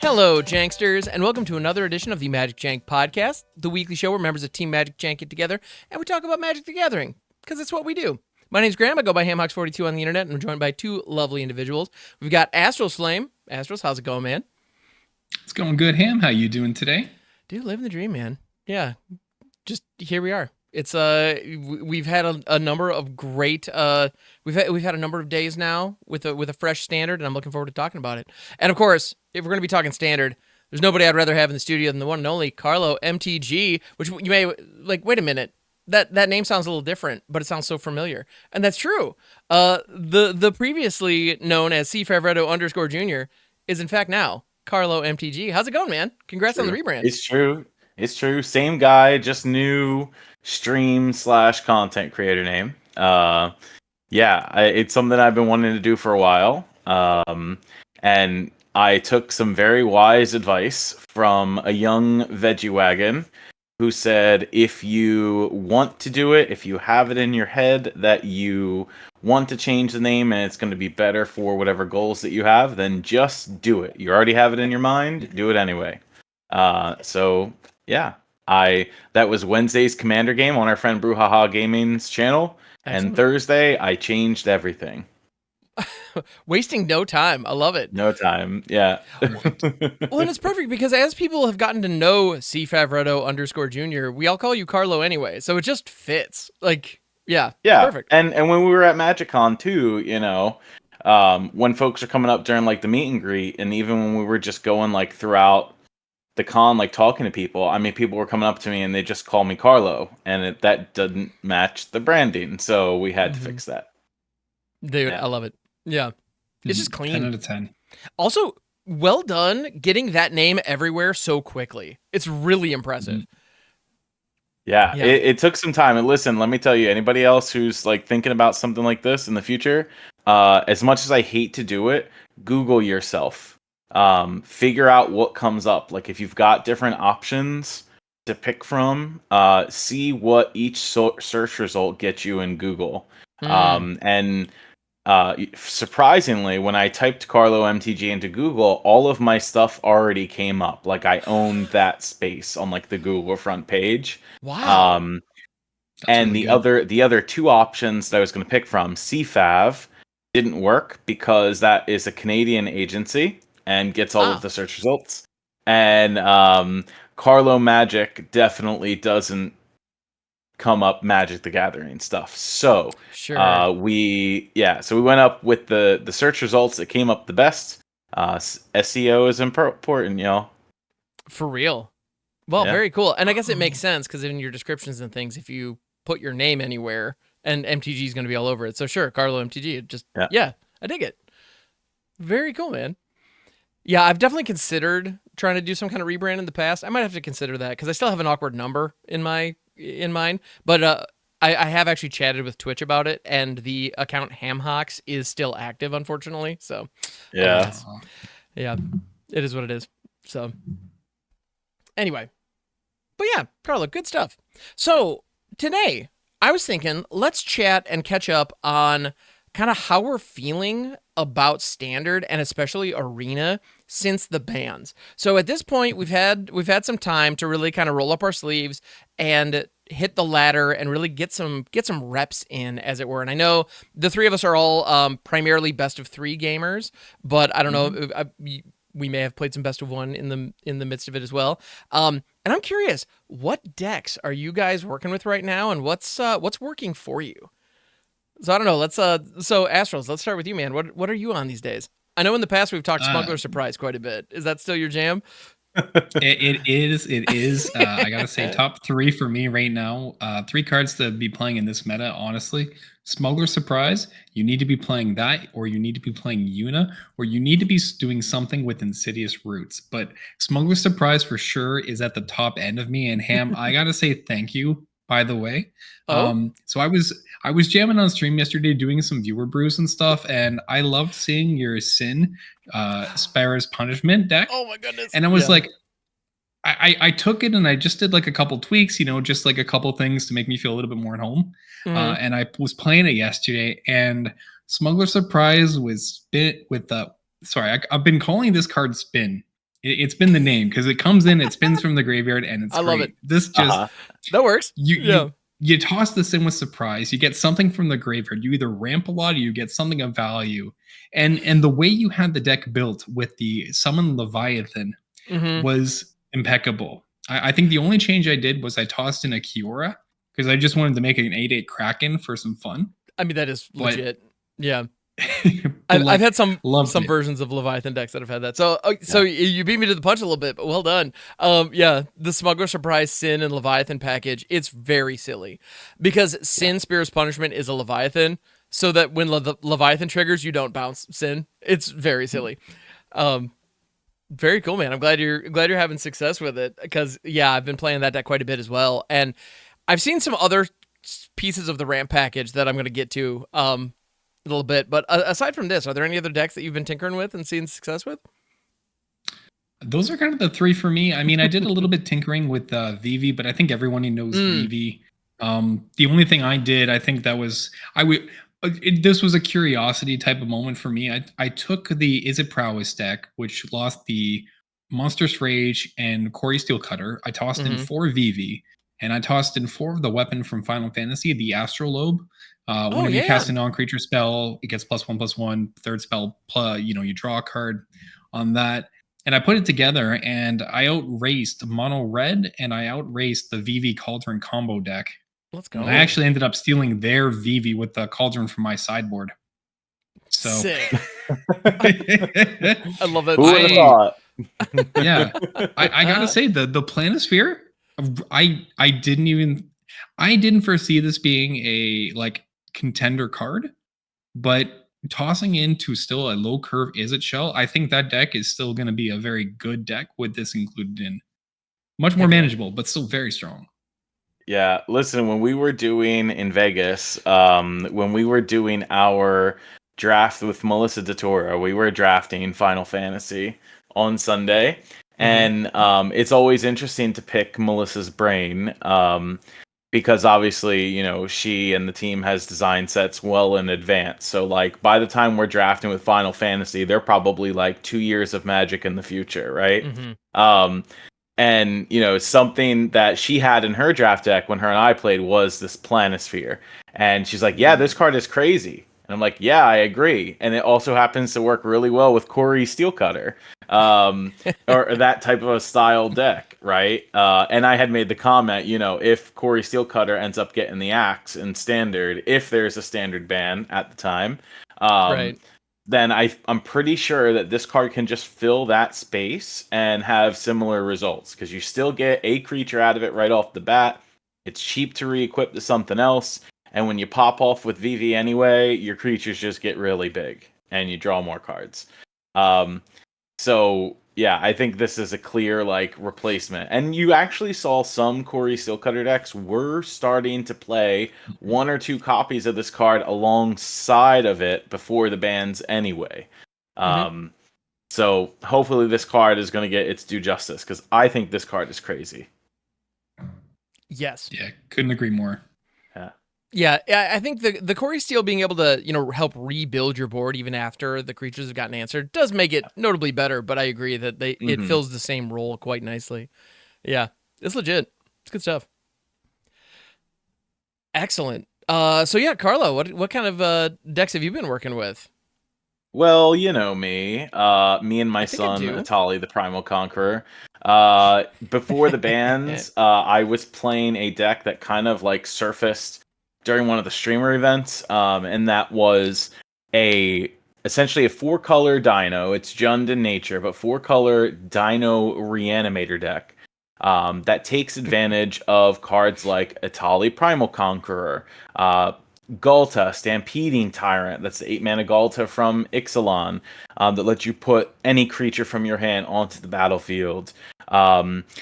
Hello, Janksters, and welcome to another edition of the MagicJank podcast, the weekly show where members of Team MagicJank get together and we talk about Magic the Gathering, because it's what we do. My name's Graham. I go by HamHawks42 on the internet, and I'm joined by two lovely individuals. We've got Astralsflame. Astros, how's it going, man? It's going good, Ham. How you doing today? Dude, living the dream, man. Yeah, just here we are. It's we've had a number of great we've had a number of days now with a fresh standard, and I'm looking forward to talking about it. And of course, if we're going to be talking standard, there's nobody I'd rather have in the studio than the one and only CarloMTG, which you may like. Wait a minute, that name sounds a little different, but it sounds so familiar, and that's true. The previously known as C. _Jr. is in fact now CarloMTG. How's it going, man? Congrats on the rebrand. It's true. It's true. Same guy, just new stream/content creator name. It's something I've been wanting to do for a while. And I took some very wise advice from a young veggie wagon who said, if you want to do it, if you have it in your head that you want to change the name and it's going to be better for whatever goals that you have, then just do it. You already have it in your mind, do it anyway. That was Wednesday's Commander game on our friend Brouhaha Gaming's channel. Excellent. And Thursday, I changed everything. Wasting no time. I love it. No time. Yeah. Well, and it's perfect because as people have gotten to know C. _Jr., we all call you Carlo anyway. So it just fits. Like, yeah. Perfect. And when we were at MagicCon too, you know, when folks are coming up during like the meet and greet, and even when we were just going like throughout the con, like talking to people, I mean, people were coming up to me and they just call me Carlo, and that doesn't match the branding, so we had to fix that. Dude, yeah. I love it. Yeah, it's just clean. 10 out of 10. Also, well done getting that name everywhere so quickly. It's really impressive. Yeah. It took some time. And listen, let me tell you, anybody else who's like thinking about something like this in the future, as much as I hate to do it, Google yourself. Figure out what comes up. Like if you've got different options to pick from, see what each search result gets you in Google. Surprisingly, when I typed CarloMTG into Google, all of my stuff already came up. Like I owned that space on like the Google front page. Wow. And really the other two options that I was going to pick from, CFAV, didn't work because that is a Canadian agency and gets all of the search results. And Carlo Magic definitely doesn't come up Magic the Gathering stuff. So sure. We went up with the search results that came up the best. SEO is important, you know. For real. Well, very cool. And I guess it makes sense because in your descriptions and things, if you put your name anywhere, and MTG is going to be all over it. So sure, CarloMTG. Just I dig it. Very cool, man. Yeah, I've definitely considered trying to do some kind of rebrand in the past. I might have to consider that because I still have an awkward number in mine. But I have actually chatted with Twitch about it, and the account HamHawks is still active, unfortunately. So yeah, it is what it is. So anyway, but yeah, Carlo, good stuff. So today I was thinking, let's chat and catch up on kind of how we're feeling about Standard and especially Arena since the bans. So at this point, we've had some time to really kind of roll up our sleeves and hit the ladder and really get some reps in, as it were. And I know the three of us are all primarily best of 3 gamers, but I don't know. We may have played some best of 1 in the midst of it as well. And I'm curious, what decks are you guys working with right now, and what's working for you? So I don't know. So Astrals, let's start with you, man. What are you on these days? I know in the past we've talked Smuggler Surprise quite a bit. Is that still your jam? It is. I gotta say, top 3 for me right now. 3 cards to be playing in this meta, honestly. Smuggler Surprise, you need to be playing that, or you need to be playing Yuna, or you need to be doing something with Insidious Roots. But Smuggler Surprise for sure is at the top end of me. And Ham, I gotta say thank you, by the way. So I was jamming on stream yesterday doing some viewer brews and stuff, and I loved seeing your Sin Sparrow's Punishment deck. Oh my goodness. And I was like, I took it and I just did like a couple tweaks, just like a couple things to make me feel a little bit more at home. And I was playing it yesterday, and Smuggler Surprise was spit with the. Sorry, I've been calling this card Spin It's been the name because it comes in, it spins from the graveyard, and it's I love great. it. This just That works. you toss this in with surprise. You get something from the graveyard. You either ramp a lot or you get something of value. And the way you had the deck built with the summon Leviathan was impeccable. I think the only change I did was I tossed in a Kiora because I just wanted to make it an 8/8 Kraken for some fun. I mean, that is legit. Yeah. But I've had some it. versions of Leviathan decks that have had that. So you beat me to the punch a little bit, but well done. Yeah, the Smuggler Surprise, Sin, and Leviathan package, it's very silly because Sin Spear's Punishment is a Leviathan, so that when Leviathan triggers, you don't bounce Sin. It's very silly. Very cool, man. I'm glad you're having success with it because I've been playing that deck quite a bit as well, and I've seen some other pieces of the ramp package that I'm going to get to a little bit. But aside from this, are there any other decks that you've been tinkering with and seeing success with? Those are kind of the three for me. I mean, I did a little bit tinkering with Vivi, but I think everyone knows Vivi. The only thing I did, I think that was this was a curiosity type of moment for me. I took the Is It Prowess deck, which lost the Monstrous Rage and Corey Steelcutter. I tossed in 4 Vivi, and I tossed in 4 of the weapon from Final Fantasy, the Astrolabe. Whenever you cast a non-creature spell, it gets +1/+1. Third spell, you draw a card on that. And I put it together, and I outraced Mono Red, and I outraced the Vivi Cauldron combo deck. Let's go. And I actually ended up stealing their Vivi with the Cauldron from my sideboard. So sick. I love that. Who would have thought? Yeah, I gotta say the Planisphere, I didn't foresee this being a contender card, but tossing into still a low curve Izzet Shell, I think that deck is still going to be a very good deck with this included in. Much more manageable, but still very strong. Yeah, listen, when we were doing in Vegas, when we were doing our draft with Melissa DeToro, we were drafting Final Fantasy on Sunday. And it's always interesting to pick Melissa's brain because obviously, she and the team has design sets well in advance. So by the time we're drafting with Final Fantasy, they're probably 2 years of Magic in the future, right? And, something that she had in her draft deck when her and I played was this Planisphere. And she's like, yeah, this card is crazy. And I'm like, yeah, I agree. And it also happens to work really well with Corey Steelcutter, or that type of a style deck, right? And I had made the comment, if Corey Steelcutter ends up getting the axe in Standard, if there's a Standard ban at the time, right, then I'm pretty sure that this card can just fill that space and have similar results, because you still get a creature out of it right off the bat. It's cheap to re-equip to something else. And when you pop off with VV anyway, your creatures just get really big and you draw more cards. So yeah, I think this is a clear replacement. And you actually saw some Corey Steelcutter decks were starting to play 1 or 2 copies of this card alongside of it before the bans anyway. So hopefully this card is going to get its due justice, because I think this card is crazy. Yes. Yeah, couldn't agree more. Yeah, I think the Corey Steel being able to, help rebuild your board even after the creatures have gotten answered does make it notably better, but I agree that it fills the same role quite nicely. Yeah, it's legit. It's good stuff. Excellent. So yeah, Carlo, what kind of decks have you been working with? Well, you know me. Me and my son, Atali, the Primal Conqueror. Before the bans, I was playing a deck that kind of surfaced during one of the streamer events, and that was essentially a 4-color Dino. It's Jund in nature, but 4-color Dino Reanimator deck that takes advantage of cards like Atali, Primal Conqueror, Galta, Stampeding Tyrant, that's the 8-mana Galta from Ixalan, that lets you put any creature from your hand onto the battlefield.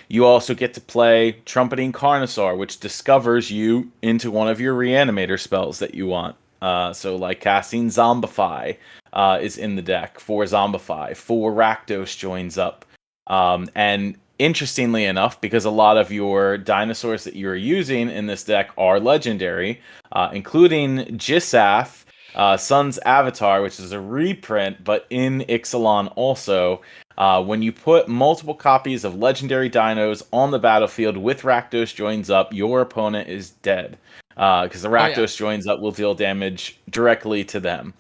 You also get to play Trumpeting Carnosaur, which discovers you into one of your Reanimator spells that you want. So casting Zombify is in the deck. 4 Zombify, 4 Rakdos joins up. And interestingly enough, because a lot of your dinosaurs that you're using in this deck are legendary, including Gisaf, Sun's Avatar, which is a reprint, but in Ixalan also. When you put multiple copies of legendary dinos on the battlefield with Rakdos joins up, your opponent is dead. Because the Rakdos joins up will deal damage directly to them.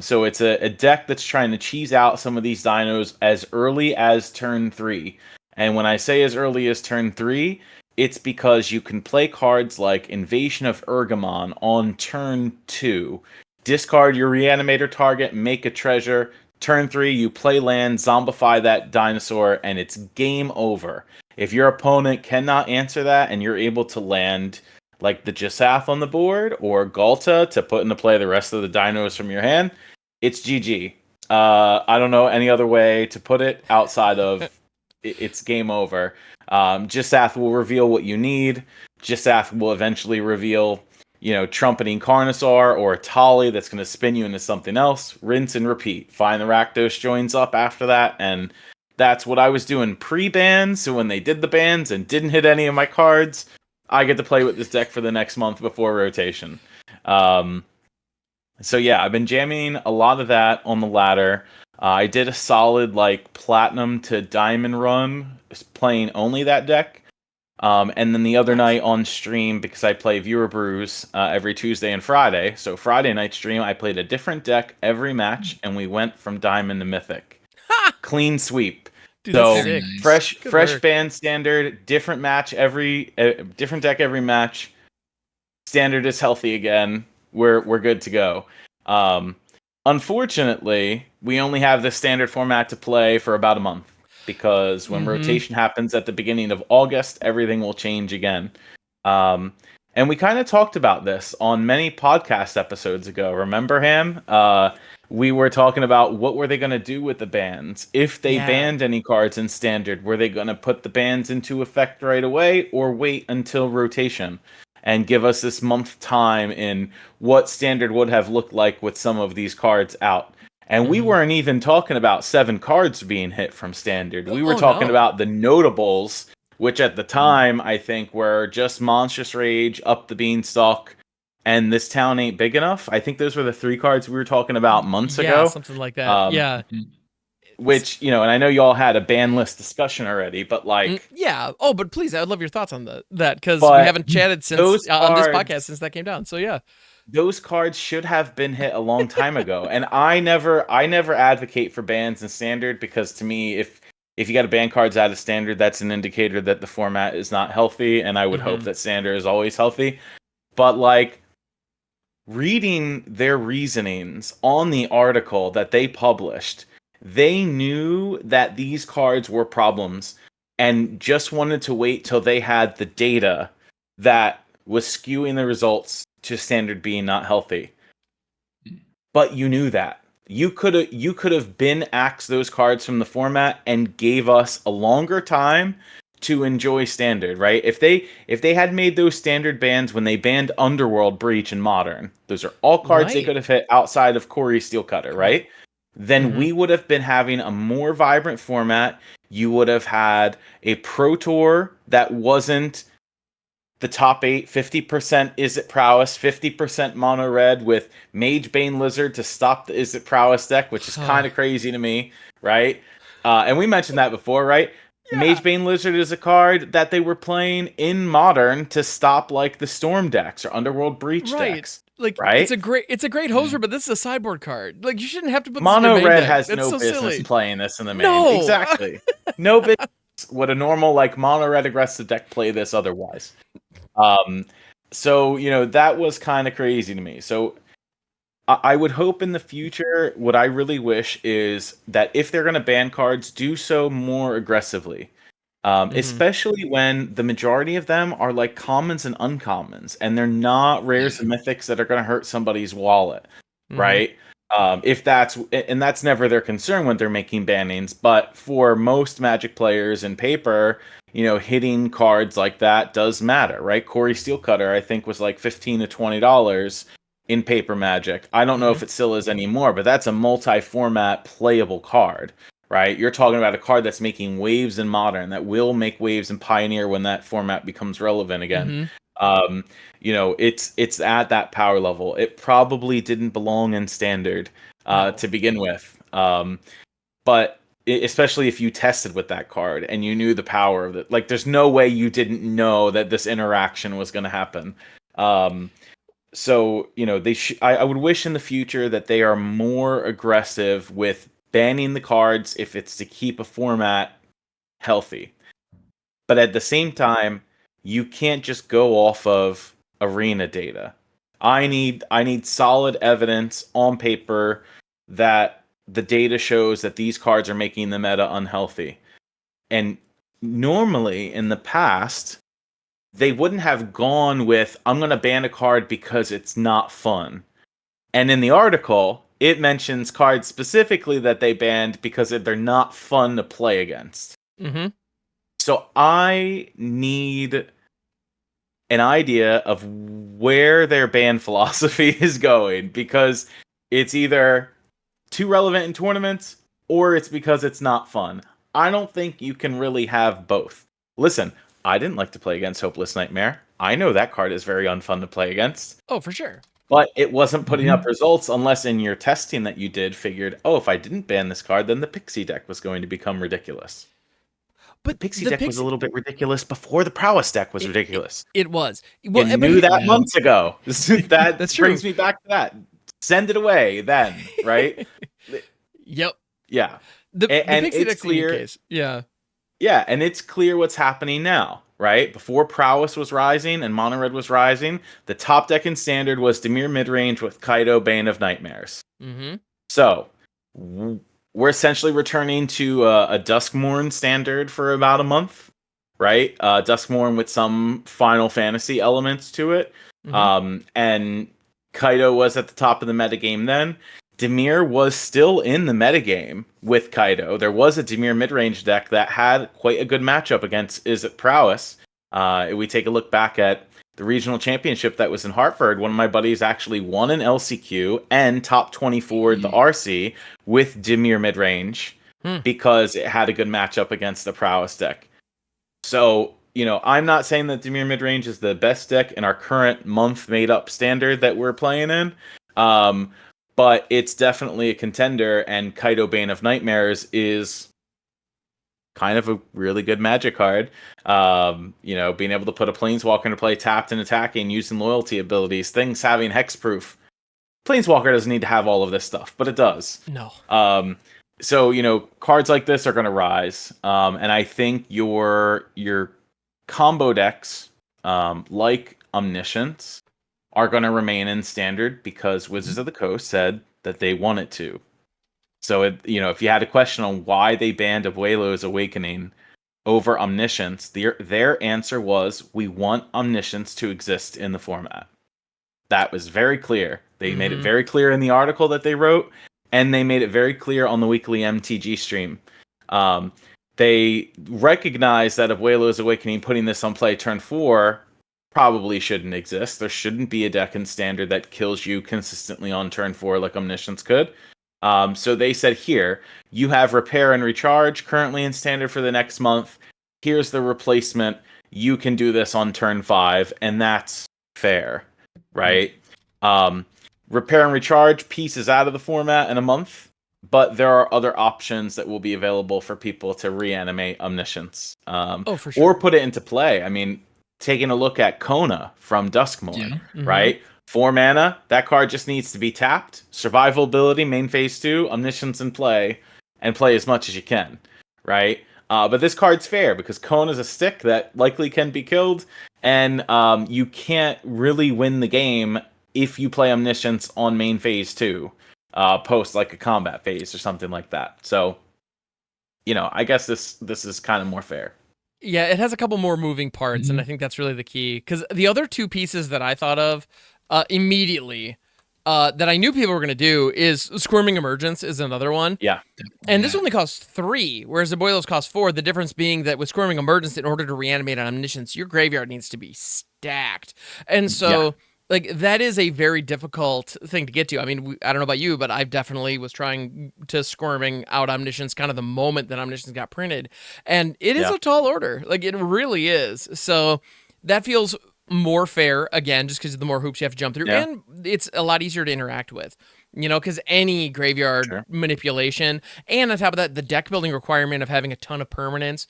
So it's a deck that's trying to cheese out some of these dinos as early as turn 3. And when I say as early as turn 3, it's because you can play cards like Invasion of Urgamon on turn 2. Discard your Reanimator target, make a treasure. Turn 3, you play land, zombify that dinosaur, and it's game over. If your opponent cannot answer that and you're able to land like the Jasath on the board or Galta to put into play the rest of the dinos from your hand, it's GG. I don't know any other way to put it outside of it's game over. Jasath will reveal what you need. Jasath will eventually reveal, Trumpeting Carnosaur or a Tali that's going to spin you into something else. Rinse and repeat. Find the Rakdos joins up after that, and that's what I was doing pre-ban. So when they did the bans and didn't hit any of my cards, I get to play with this deck for the next month before rotation. So yeah, I've been jamming a lot of that on the ladder. I did a solid platinum to diamond run playing only that deck. And then the other night on stream, because I play Viewer Brews every Tuesday and Friday. So Friday night stream, I played a different deck every match, and we went from diamond to mythic. Clean sweep. Dude, so sick. fresh band standard, different match different deck every match. Standard is healthy again. We're good to go. Unfortunately, we only have the standard format to play for about a month because when rotation happens at the beginning of August, everything will change again. And we kind of talked about this on many podcast episodes ago. Remember, Ham? We were talking about what were they going to do with the bans. If they banned any cards in Standard, were they going to put the bans into effect right away or wait until rotation and give us this month time in what Standard would have looked like with some of these cards out? And we weren't even talking about 7 cards being hit from Standard. We were talking about the notables, which at the time, I think, were just Monstrous Rage, Up the Beanstalk, and This Town Ain't Big Enough. I think those were the 3 cards we were talking about months ago. Yeah, something like that. Which, and I know y'all had a ban list discussion already, but yeah. Oh, but please, I would love your thoughts on that, because we haven't chatted since on this podcast since that came down. So yeah. Those cards should have been hit a long time ago. And I never advocate for bans in Standard, because to me, if you got to ban cards out of Standard, that's an indicator that the format is not healthy, and I would hope that Standard is always healthy. But reading their reasonings on the article that they published, they knew that these cards were problems and just wanted to wait till they had the data that was skewing the results to Standard being not healthy. But you knew that. You could have been axed those cards from the format and gave us a longer time to enjoy Standard, right? If they had made those Standard bans when they banned Underworld, Breach, and Modern, those are all cards they could have hit outside of Corey Steelcutter, right? Then we would have been having a more vibrant format. You would have had a Pro Tour that wasn't the top 8, 50% Izzet Prowess, 50% Mono Red with Mage Bane Lizard to stop the Izzet Prowess deck, which is kind of crazy to me, right? And we mentioned that before, right? Yeah. Mage Bane Lizard is a card that they were playing in Modern to stop the Storm decks or Underworld Breach decks. Right? It's a great hoser, but this is a sideboard card. You shouldn't have to put Mono this in your Red main has deck. no so business silly. playing this in the main. No. Exactly. No business would a normal Mono Red aggressive deck play this otherwise. So that was kind of crazy to me. So I would hope in the future, what I really wish is that if they're going to ban cards, do so more aggressively. Especially when the majority of them are commons and uncommons, and they're not rares and mythics that are going to hurt somebody's wallet, right? If that's never their concern when they're making bannings, but for most Magic players in paper, hitting cards like that does matter, right? Corey Steelcutter, I think, was $15 to $20 in paper Magic. I don't know if it still is anymore, but that's a multi-format playable card. Right, you're talking about a card that's making waves in Modern, that will make waves in Pioneer when that format becomes relevant again. Um, it's at that power level. It probably didn't belong in standard No. to begin with. But especially if you tested with that card and you knew the power of it, like there's no way you didn't know that this interaction was going to happen. So I would wish in the future that they are more aggressive with banning the cards if it's to keep a format healthy. But at the same time, you can't just go off of arena data. I need solid evidence on paper that the data shows that these cards are making the meta unhealthy. And normally in the past, they wouldn't have gone with I'm going to ban a card because it's not fun. And in the article, it mentions cards specifically that they banned because they're not fun to play against. Mm-hmm. So I need an idea of where their ban philosophy is going, because it's either too relevant in tournaments or it's because it's not fun. I don't think you can really have both. Listen, I didn't like to play against Hopeless Nightmare. I know that card is very unfun to play against. Oh, for sure. But it wasn't putting up results unless in your testing that you did figured, oh, if I didn't ban this card, then the Pixie deck was going to become ridiculous. But Pixie deck was a little bit ridiculous before the Prowess deck was ridiculous. It was. Well, you knew that months ago. That That's true. brings me back to that. Send it away then, right? Yep. Yeah. The And Pixie it's deck's a unique clear. case. Yeah. Yeah, and it's clear what's happening now, right? Before Prowess was rising and Mono Red was rising, the top deck in Standard was Dimir Midrange with Kaido, Bane of Nightmares. Mm-hmm. So, we're essentially returning to a Duskmourn Standard for about a month, right? Duskmourn with some Final Fantasy elements to it. Mm-hmm. And Kaido was at the top of the metagame then. Dimir was still in the metagame with Kaido. There was a Dimir midrange deck that had quite a good matchup against Izzet Prowess. If we take a look back at the regional championship that was in Hartford, one of my buddies actually won an LCQ and top 24 the RC with Dimir midrange because it had a good matchup against the Prowess deck. So, I'm not saying that Dimir midrange is the best deck in our current month made up standard that we're playing in. But it's definitely a contender, and Kaido Bane of Nightmares is kind of a really good Magic card. Being able to put a Planeswalker into play tapped and attacking, using loyalty abilities, things having hexproof. Planeswalker doesn't need to have all of this stuff, but it does. No. So, cards like this are going to rise. And I think your combo decks, like Omniscience, are going to remain in Standard because Wizards of the Coast said that they want it to. So, if you had a question on why they banned Abuelo's Awakening over Omniscience, their answer was, we want Omniscience to exist in the format. That was very clear. They made it very clear in the article that they wrote, and they made it very clear on the weekly MTG stream. They recognize that Abuelo's Awakening, putting this on play turn 4, probably shouldn't exist. There shouldn't be a deck in Standard that kills you consistently on turn 4 like Omniscience could. So they said, here, you have Repair and Recharge currently in Standard for the next month. Here's the replacement. You can do this on turn 5, and that's fair, right? Repair and Recharge pieces out of the format in a month, but there are other options that will be available for people to reanimate Omniscience. For sure. Or put it into play. I mean, taking a look at Kona from Duskmourn, right? 4 mana, that card just needs to be tapped. Survival ability, main phase 2, Omniscience in play, and play as much as you can, right? But this card's fair because Kona's a stick that likely can be killed, and you can't really win the game if you play Omniscience on main phase 2, post like a combat phase or something like that. So, I guess this is kind of more fair. Yeah, it has a couple more moving parts, and I think that's really the key. Because the other two pieces that I thought of immediately that I knew people were going to do is Squirming Emergence is another one. Yeah. And this only costs 3, whereas the Boilos cost 4. The difference being that with Squirming Emergence, in order to reanimate an Omniscience, your graveyard needs to be stacked. And so... Like, that is a very difficult thing to get to. I mean, I don't know about you, but I definitely was trying to Squirming out Omniscience kind of the moment that Omniscience got printed. And it is a tall order. Like, it really is. So that feels more fair, again, just because of the more hoops you have to jump through, Yeah. and it's a lot easier to interact with, because any graveyard Sure. manipulation, and on top of that, the deck building requirement of having a ton of permanents,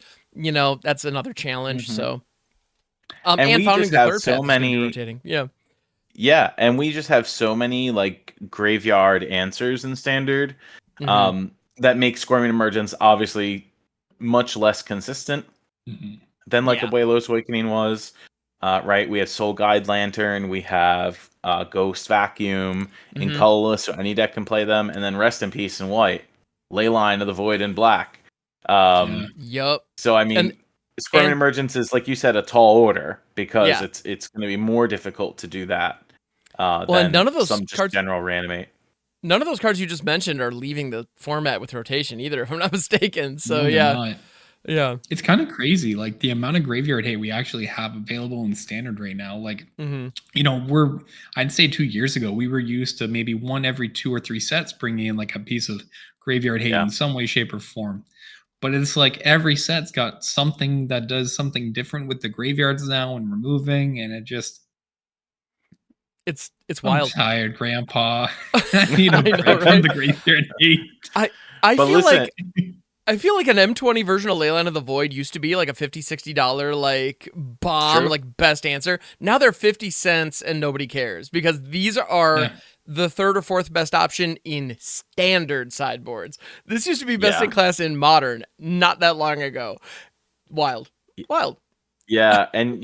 that's another challenge. Mhm. So, And and we founding just the have third so path is going to be many. rotating. Yeah. Yeah, and we just have so many like graveyard answers in standard, Mm-hmm. that make Squirming Emergence obviously much less consistent Mhm. than like Yeah. Abuelo's Awakening was. Right, we have Soul Guide Lantern, we have Ghost Vacuum in Mm-hmm. colorless, so any deck can play them, and then Rest in Peace in white, Leyline of the Void in black. Um, Yeah. Yup. so I And mean, Squirming and Emergence is like you said a tall order because yeah. it's going to be more difficult to do that Well, and than some just general reanimate. none of those cards you just mentioned are leaving the format with rotation either, if I'm not mistaken. So No, they're yeah. not. Yeah. It's kind of crazy, like the amount of graveyard hate we actually have available in standard right now. Like, Mm-hmm. I'd say 2 years ago, we were used to maybe one every 2 or 3 sets bringing in like a piece of graveyard hate Yeah. in some way, shape, or form. But it's like every set's got something that does something different with the graveyards now and removing, and it just. It's I'm wild. tired, Grandpa. I need a I know, break from right? the graveyard hate. I But feel listen, like an M20 version of Leyline of the Void used to be like a $50-$60 like bomb, True. like best answer. Now they're 50 cents and nobody cares because these are Yeah. the third or fourth best option in standard sideboards. This used to be best Yeah. in class in modern not that long ago. Wild. Yeah, and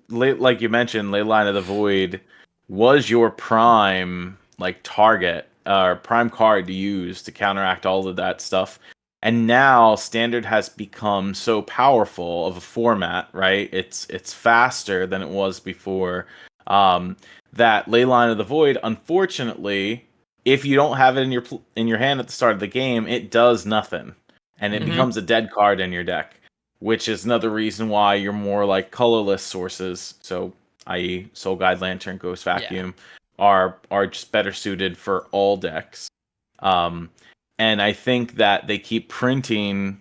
like you mentioned, Leyline of the Void was your prime like target or prime card to use to counteract all of that stuff. And now Standard has become so powerful of a format, right? It's faster than it was before. That Leyline of the Void, unfortunately, if you don't have it in your hand at the start of the game, it does nothing, and it Mhm. becomes a dead card in your deck, which is another reason why you're more like colorless sources, so i.e. Soul Guide Lantern, Ghost Vacuum, are just better suited for all decks. And I think that they keep printing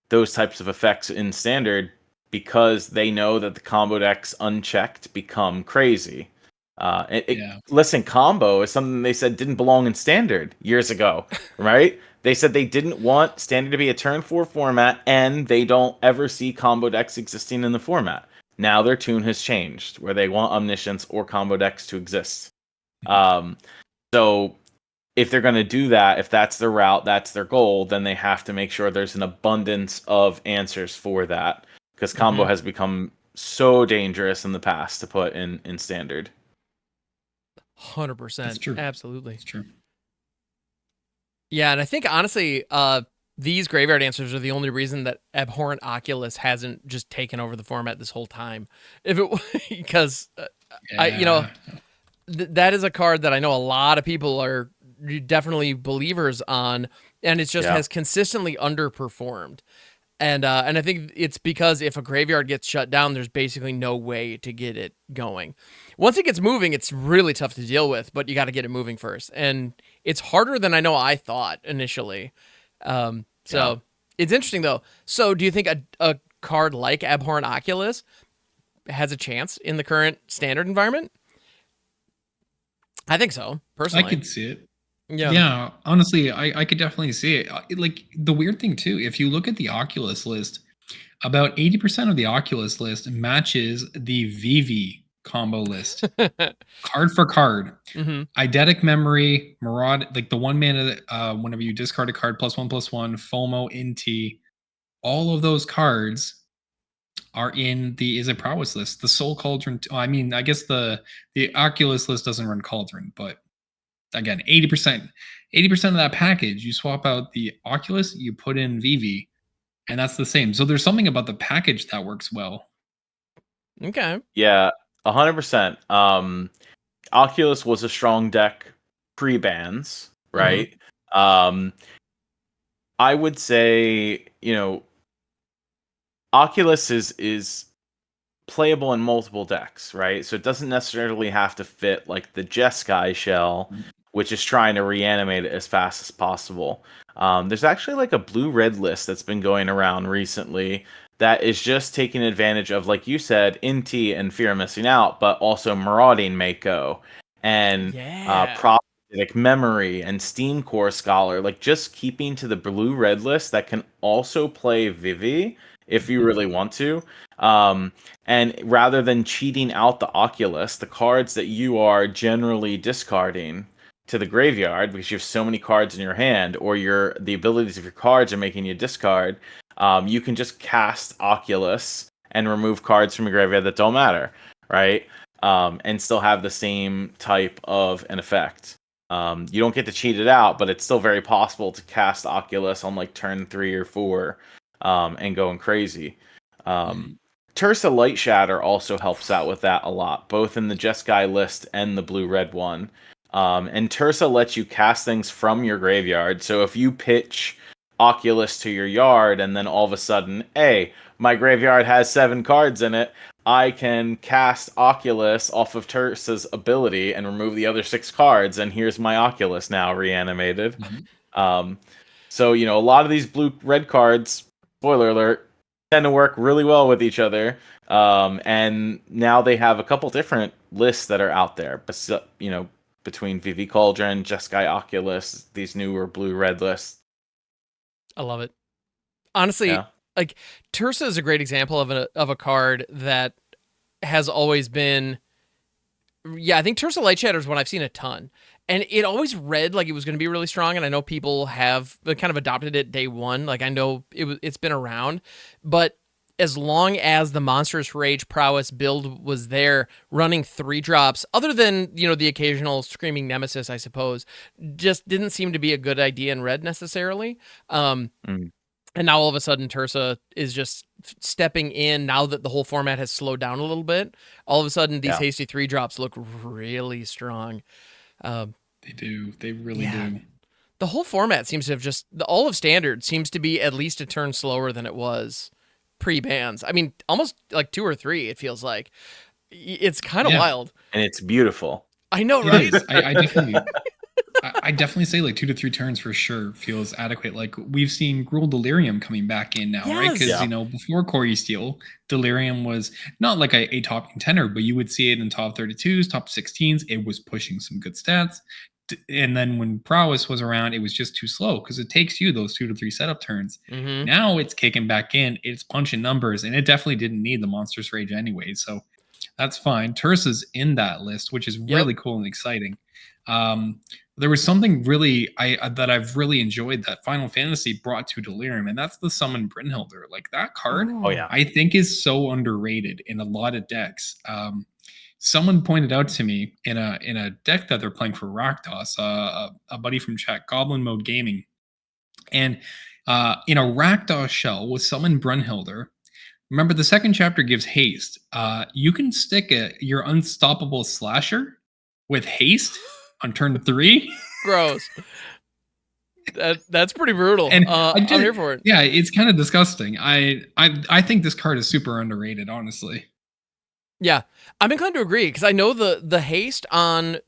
those types of effects in standard because they know that the combo decks unchecked become crazy. Yeah. Listen, combo is something they said didn't belong in standard years ago, right? They said they didn't want standard to be a turn 4 format, and they don't ever see combo decks existing in the format. Now their tune has changed, where they want omniscience or combo decks to exist. So if they're going to do that, if that's their route, that's their goal, then they have to make sure there's an abundance of answers for that, because combo has become so dangerous in the past to put in standard. 100%. That's true. Absolutely. It's true. Yeah, and I think honestly, these graveyard answers are the only reason that Abhorrent Oculus hasn't just taken over the format this whole time. If it because that is a card that I know a lot of people are definitely believers on, and it just has consistently underperformed. And I think it's because if a graveyard gets shut down, there's basically no way to get it going. Once it gets moving, it's really tough to deal with, but you got to get it moving first. And it's harder than I know I thought initially. So it's interesting, though. So do you think a card like Abhorrent Oculus has a chance in the current standard environment? I think so, personally. I could see it. Yeah. Yeah, honestly, I could definitely see it. Like the weird thing too, if you look at the Oculus list, about 80% of the Oculus list matches the VV combo list, card for card. Mm-hmm. Eidetic Memory, Maraud, like the 1 mana, whenever you discard a card, +1/+1, FOMO, Inti, all of those cards are in the Is It Prowess list. The Soul Cauldron, I mean, I guess the Oculus list doesn't run Cauldron, but again, 80% of that package, you swap out the Oculus, you put in VV, and that's the same. So there's something about the package that works well. Okay. Yeah, 100%. Oculus was a strong deck pre-bans, right? I would say, Oculus is playable in multiple decks, right? So it doesn't necessarily have to fit like the Jeskai shell, which is trying to reanimate it as fast as possible. There's actually like a blue-red list that's been going around recently that is just taking advantage of, like you said, Inti and Fear of Missing Out, but also Marauding Mako and Yeah. Prophetic Memory and Steam Core Scholar. Like just keeping to the blue-red list that can also play Vivi if you really want to. Um, and rather than cheating out the Oculus, the cards that you are generally discarding to the graveyard because you have so many cards in your hand, or the abilities of your cards are making you discard, you can just cast Oculus and remove cards from your graveyard that don't matter, right? And still have the same type of an effect. You don't get to cheat it out, but it's still very possible to cast Oculus on like turn 3 or 4 and going crazy. Tursa Light Shatter also helps out with that a lot, both in the Jeskai list and the blue-red one. And Tursa lets you cast things from your graveyard. So if you pitch Oculus to your yard and then all of a sudden, hey, my graveyard has 7 cards in it, I can cast Oculus off of Tursa's ability and remove the other 6 cards, and here's my Oculus now reanimated. So, a lot of these blue-red cards, spoiler alert, tend to work really well with each other. And now they have a couple different lists that are out there, but between Vivi Cauldron, Jeskai Oculus, these newer blue-red lists. I love it. Honestly, Yeah. like Tursa is a great example of a card that has always been. Yeah, I think Tursa Light Shatter is one I've seen a ton, and it always read like it was going to be really strong. And I know people have kind of adopted it day one. Like I know it's been around, but as long as the Monstrous Rage Prowess build was there, running 3-drops, other than the occasional Screaming Nemesis, I suppose, just didn't seem to be a good idea in red necessarily. And now all of a sudden Tursa is just stepping in now that the whole format has slowed down a little bit. All of a sudden these hasty 3-drops look really strong. They do. They really do. The whole format seems to have all of Standard seems to be at least a turn slower than it was pre-bans. I mean, almost like 2 or 3, it feels like. It's kind of wild. And it's beautiful. I know, right? It is. I definitely say like 2 to 3 turns for sure feels adequate. Like we've seen Gruul Delirium coming back in now, right? Because before Corey Steel, Delirium was not like a top contender, but you would see it in top 32s, top 16s. It was pushing some good stats. And then when Prowess was around, it was just too slow because it takes you those 2 to 3 setup turns. Now it's kicking back in, it's punching numbers, and it definitely didn't need the Monstrous Rage anyway. So that's fine. Tursa's in that list, which is really cool and exciting. There was something really that I've really enjoyed that Final Fantasy brought to Delirium, and that's the Summon Brynhilder. Like that card, I think is so underrated in a lot of decks. Someone pointed out to me in a deck that they're playing for Rakdos, a buddy from chat, Goblin Mode Gaming, and in a Rakdos shell with Summon Brynhilder. Remember, the second chapter gives haste. You can stick your Unstoppable Slasher with haste on turn 3. Gross. That's pretty brutal. And I'm here for it. Yeah, it's kind of disgusting. I think this card is super underrated, honestly. Yeah, I'm inclined to agree because I know the haste on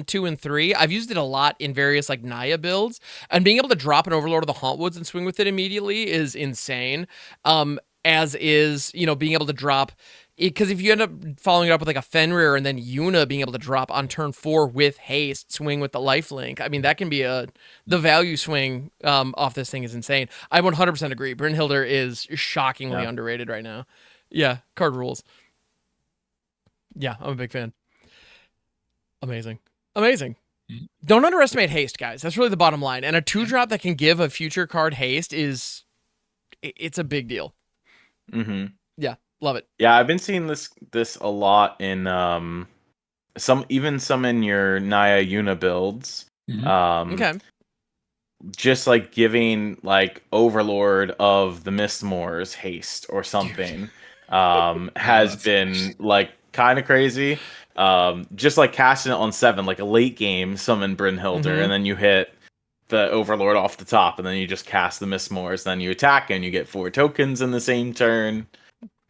2 and 3. I've used it a lot in various like Naya builds, and being able to drop an Overlord of the Hauntwoods and swing with it immediately is insane. As is being able to drop. Because if you end up following it up with like a Fenrir and then Yuna being able to drop on turn 4 with haste, swing with the lifelink, I mean, that can be the value swing off this thing is insane. I 100% agree. Brynhilder is shockingly underrated right now. Yeah, card rules. Yeah, I'm a big fan. Amazing. Don't underestimate haste, guys. That's really the bottom line. And a 2-drop that can give a future card haste it's a big deal. Yeah. Love it. Yeah, I've been seeing this a lot in some in your Naya Yuna builds. Okay. Just like giving like Overlord of the Mistmoors haste or something has been like kind of crazy. Just like casting it on 7, like a late game summon Brynhilder, and then you hit the Overlord off the top, and then you just cast the Mistmoors, then you attack and you get 4 tokens in the same turn.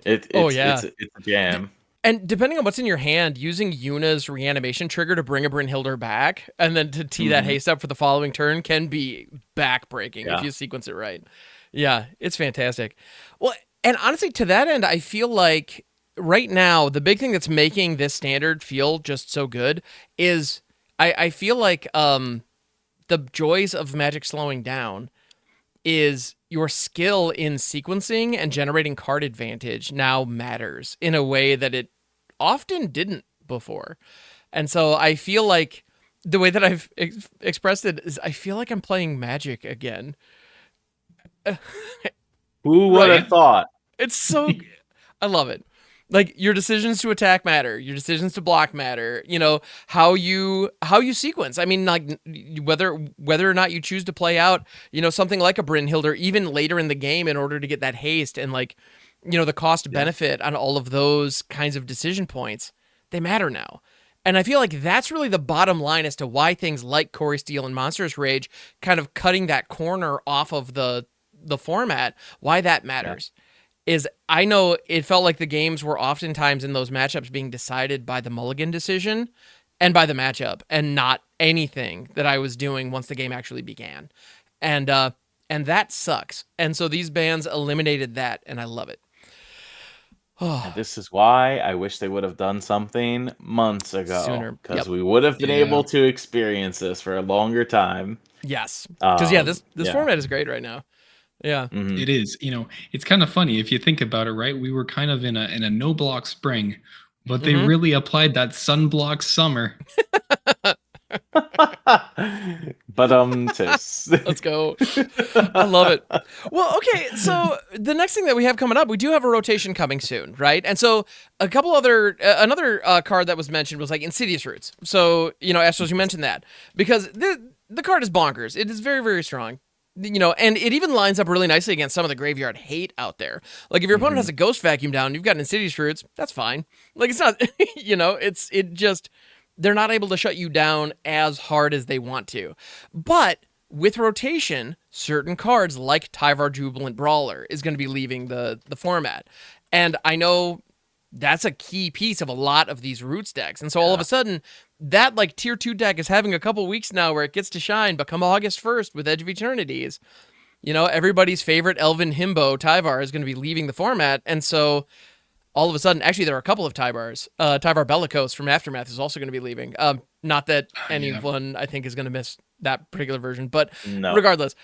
It's a jam. And depending on what's in your hand, using Yuna's reanimation trigger to bring a Brynhildr back and then to tee that haste up for the following turn can be backbreaking if Yeah. you sequence it right. Yeah, it's fantastic. Well, and honestly, to that end, I feel like right now, the big thing that's making this standard feel just so good is I feel like the joys of Magic slowing down is your skill in sequencing and generating card advantage now matters in a way that it often didn't before. And so I feel like the way that I've expressed it is I feel like I'm playing Magic again. Who would Right? have thought? It's so I love it. Like your decisions to attack matter, your decisions to block matter, you know, how you sequence. I mean, like whether or not you choose to play out, you know, something like a Brynhildr even later in the game in order to get that haste and like, you know, the cost benefit on all of those kinds of decision points, they matter now. And I feel like that's really the bottom line as to why things like Corey Steel and Monstrous Rage kind of cutting that corner off of the format, why that matters. Is I know it felt like the games were oftentimes in those matchups being decided by the mulligan decision and by the matchup and not anything that I was doing once the game actually began. And that sucks. And so these bans eliminated that and I love it. And this is why I wish they would have done something months ago. Sooner. Because Yep. we would have been Yeah. able to experience this for a longer time. Yes. Because this Yeah. format is great right now. Yeah. Mhm. It is. You know, it's kind of funny if you think about it, right? We were kind of in a no block spring, but they really applied that sunblock summer. But Let's go. I love it. Well, okay, so the next thing that we have coming up, we do have a rotation coming soon, right? And so a couple other, another card that was mentioned was like Insidious Roots. So, you know, Astros, you mentioned that because the card is bonkers. It is very, very strong. You know, and it even lines up really nicely against some of the graveyard hate out there. Like if your opponent has a Ghost Vacuum down, you've got an Insidious Roots, that's fine. Like it's not, you know, it just, they're not able to shut you down as hard as they want to. But with rotation, certain cards like Tyvar Jubilant Brawler is going to be leaving the format. And I know that's a key piece of a lot of these Roots decks. And so all of a sudden, that like tier 2 deck is having a couple weeks now where it gets to shine, but come August 1st with Edge of Eternities, you know, everybody's favorite Elven Himbo Tyvar is going to be leaving the format. And so all of a sudden, actually, there are a couple of Tyvars. Tyvar Bellicose from Aftermath is also going to be leaving. Not that anyone, I think, is going to miss that particular version, but No. regardless.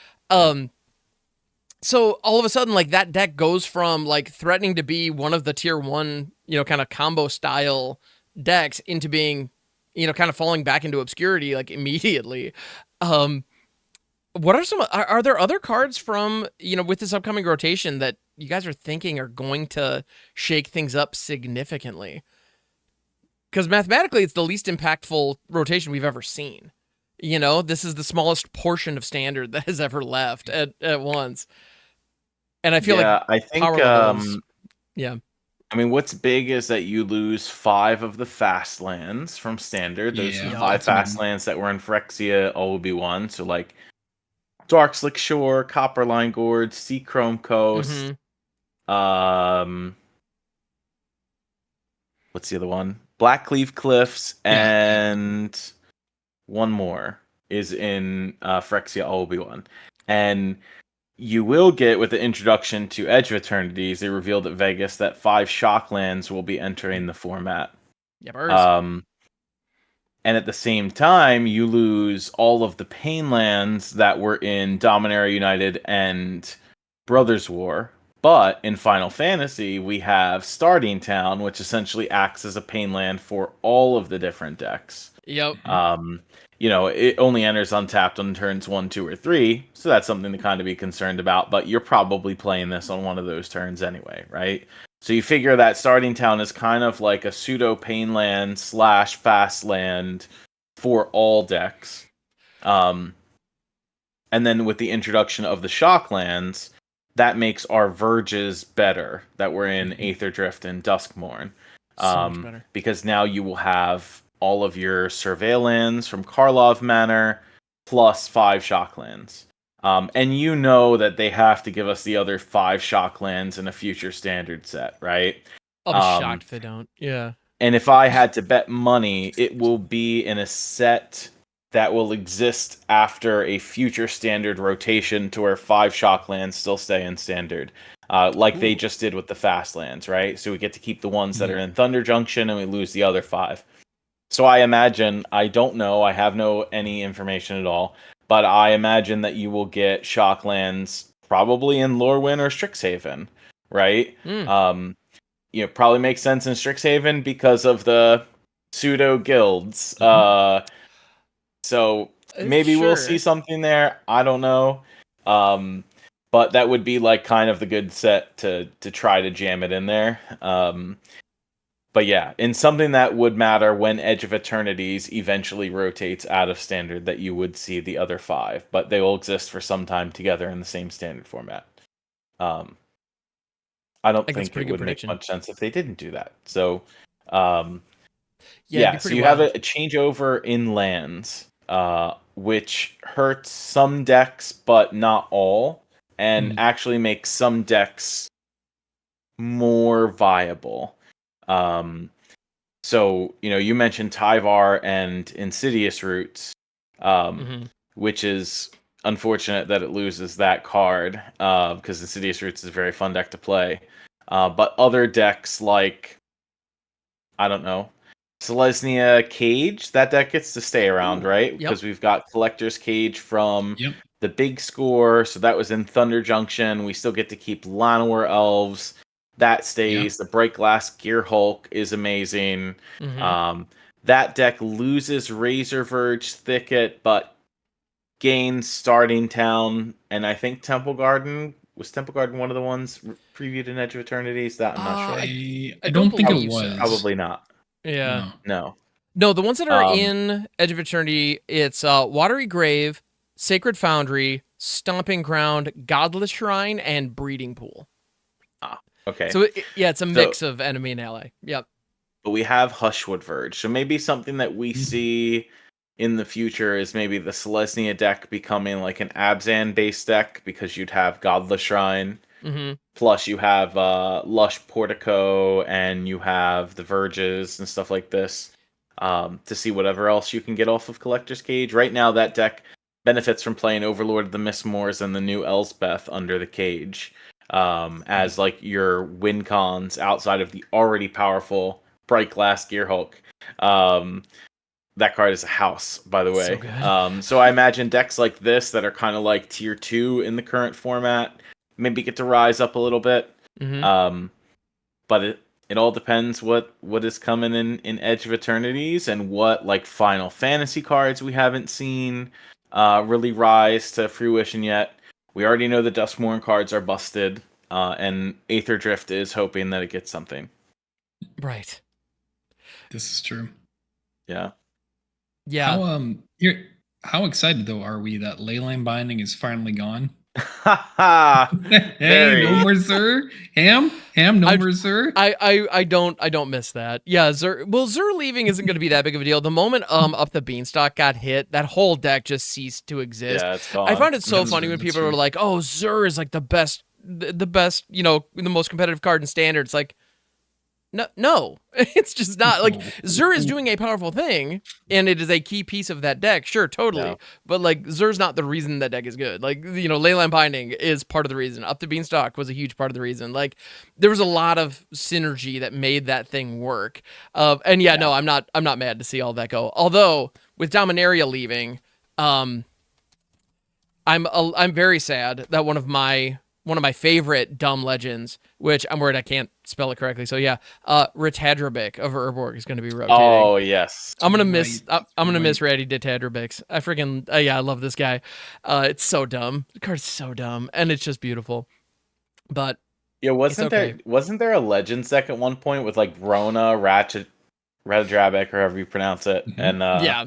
So all of a sudden, like that deck goes from like threatening to be one of the tier 1, you know, kind of combo style decks into being, you know, kind of falling back into obscurity like immediately. What are some, are there other cards from, you know, with this upcoming rotation that you guys are thinking are going to shake things up significantly? Because mathematically, it's the least impactful rotation we've ever seen. You know, this is the smallest portion of standard that has ever left at once. And I feel like I think power levels, yeah. I mean, what's big is that you lose 5 of the fast lands from standard. Those Yeah, 5 that's fast big. lands that were in Phyrexia all will be one. So like Darkslick Shore, Copperline Gorge, Sea Chrome Coast. What's the other one? Blackcleave Cliffs, and one more is in Phyrexia all will be one. And you will get, with the introduction to Edge of Eternities, they revealed at Vegas that 5 Shocklands will be entering the format. Yeah, birds. And at the same time, you lose all of the Painlands that were in Dominaria United and Brothers War. But in Final Fantasy, we have Starting Town, which essentially acts as a Painland for all of the different decks. Yep. You know, it only enters untapped on turns 1, 2, or 3, so that's something to kind of be concerned about, but you're probably playing this on one of those turns anyway, right? So you figure that Starting Town is kind of like a pseudo Painland / fast land for all decks. And then with the introduction of the Shocklands, that makes our Verges better that were in Aether Drift and Duskmourn. So much better. Because now you will have all of your Surveillance from Karlov Manor plus 5 Shocklands. And you know that they have to give us the other 5 Shocklands in a future standard set, right? I'll be shocked if they don't. Yeah. And if I had to bet money, it will be in a set that will exist after a future standard rotation to where 5 shock lands still stay in standard. Like they Ooh. just did with the fast lands, right? So we get to keep the ones that Mhm. are in Thunder Junction and we lose the other 5. So I imagine, I don't know, I have no any information at all, but I imagine that you will get shock lands probably in Lorwyn or Strixhaven, right? Mm. Probably makes sense in Strixhaven because of the pseudo guilds. So maybe we'll see Sure. something there. I don't know. But that would be like kind of the good set to try to jam it in there. But yeah, in something that would matter when Edge of Eternities eventually rotates out of standard, that you would see the other 5, but they will exist for some time together in the same standard format. I don't think that's a think pretty it good would make prediction. much sense if they didn't do that. So, um, Yeah, it'd be so pretty you have a wild. changeover in lands, which hurts some decks, but not all, and Mhm. actually makes some decks more viable. So, you mentioned Tyvar and Insidious Roots, Hmm. which is unfortunate that it loses that card, because Insidious Roots is a very fun deck to play. But other decks like, I don't know, Selesnya Cage, that deck gets to stay around, Ooh. right? Yep. Because we've got Collector's Cage from Yep. the big score, so that was in Thunder Junction. We still get to keep Llanowar Elves. That Yeah. stays. The Bright Glass Gear Hulk is amazing. Hmm. Um, that deck loses Razor Verge Thicket, but gains Starting Town, and I think Temple Garden. Was Temple Garden one of the ones previewed in Edge of Eternities? That I'm not sure. I I don't don't think it believe so. was. Probably not. Yeah. No. No. No, the ones that are Um, in Edge of Eternity, it's Watery Grave, Sacred Foundry, Stomping Ground, Godless Shrine, and Breeding Pool. okay. So yeah, it's a So, mix of enemy and ally. Yep. but we have Hushwood Verge. So maybe something that we see in the future is maybe the Selesnya deck becoming like an Abzan based deck, because you'd have Godless Shrine. Hmm. Plus you have Lush Portico, and you have the Verges and stuff like this, to see whatever else you can get off of Collector's Cage. Right now, that deck benefits from playing Overlord of the Mistmoors and the new Elspeth under the cage, as like your win cons outside of the already powerful Bright Glass Gear Hulk. That card is a house, by the So way. good. So I imagine decks like this that are kind of like tier 2 in the current format maybe get to rise up a little bit. Hmm. Um, but it all depends what is coming in Edge of Eternities, and what like Final Fantasy cards we haven't seen really rise to fruition yet. We already know the Duskmourn cards are busted, and Aether Drift is hoping that it gets something. Right. This is true. Yeah. Yeah. Here, how excited though are we that Leyline Binding is finally gone? Hey, no Very. more Zur. Ham, no I- more Zur. I don't miss that. Yeah, Zur leaving isn't going to be that big of a deal. The moment Up the Beanstalk got hit, that whole deck just ceased to exist. Yeah, it's I gone. find it so That's funny true, when that's people are true. like, "Oh, Zur is like the best, the best, the most competitive card in Standard." It's like, no, it's just not. Like Zur is doing a powerful thing, and it is a key piece of that deck. Sure, totally, No. but like Zur's not the reason that deck is good. Like Leyline Binding is part of the reason. Up the Beanstalk was a huge part of the reason. Like there was a lot of synergy that made that thing work. And yeah, no, I'm not mad to see all that go. Although with Dominaria leaving, I'm very sad that one of my favorite dumb legends, which I'm worried I can't spell it correctly. So yeah, Ritadrabic of Urborg is going to be rotating. Oh yes. I'm gonna Right, miss. I'm gonna miss right. Ratty Ditadrabix. I freaking yeah, I love this guy. It's so dumb. The card's so dumb, and it's just beautiful. But Yeah, it's okay. wasn't there a Legends deck at one point with like Rona, Ratadrabic, or however you pronounce it, Mhm. and Yeah.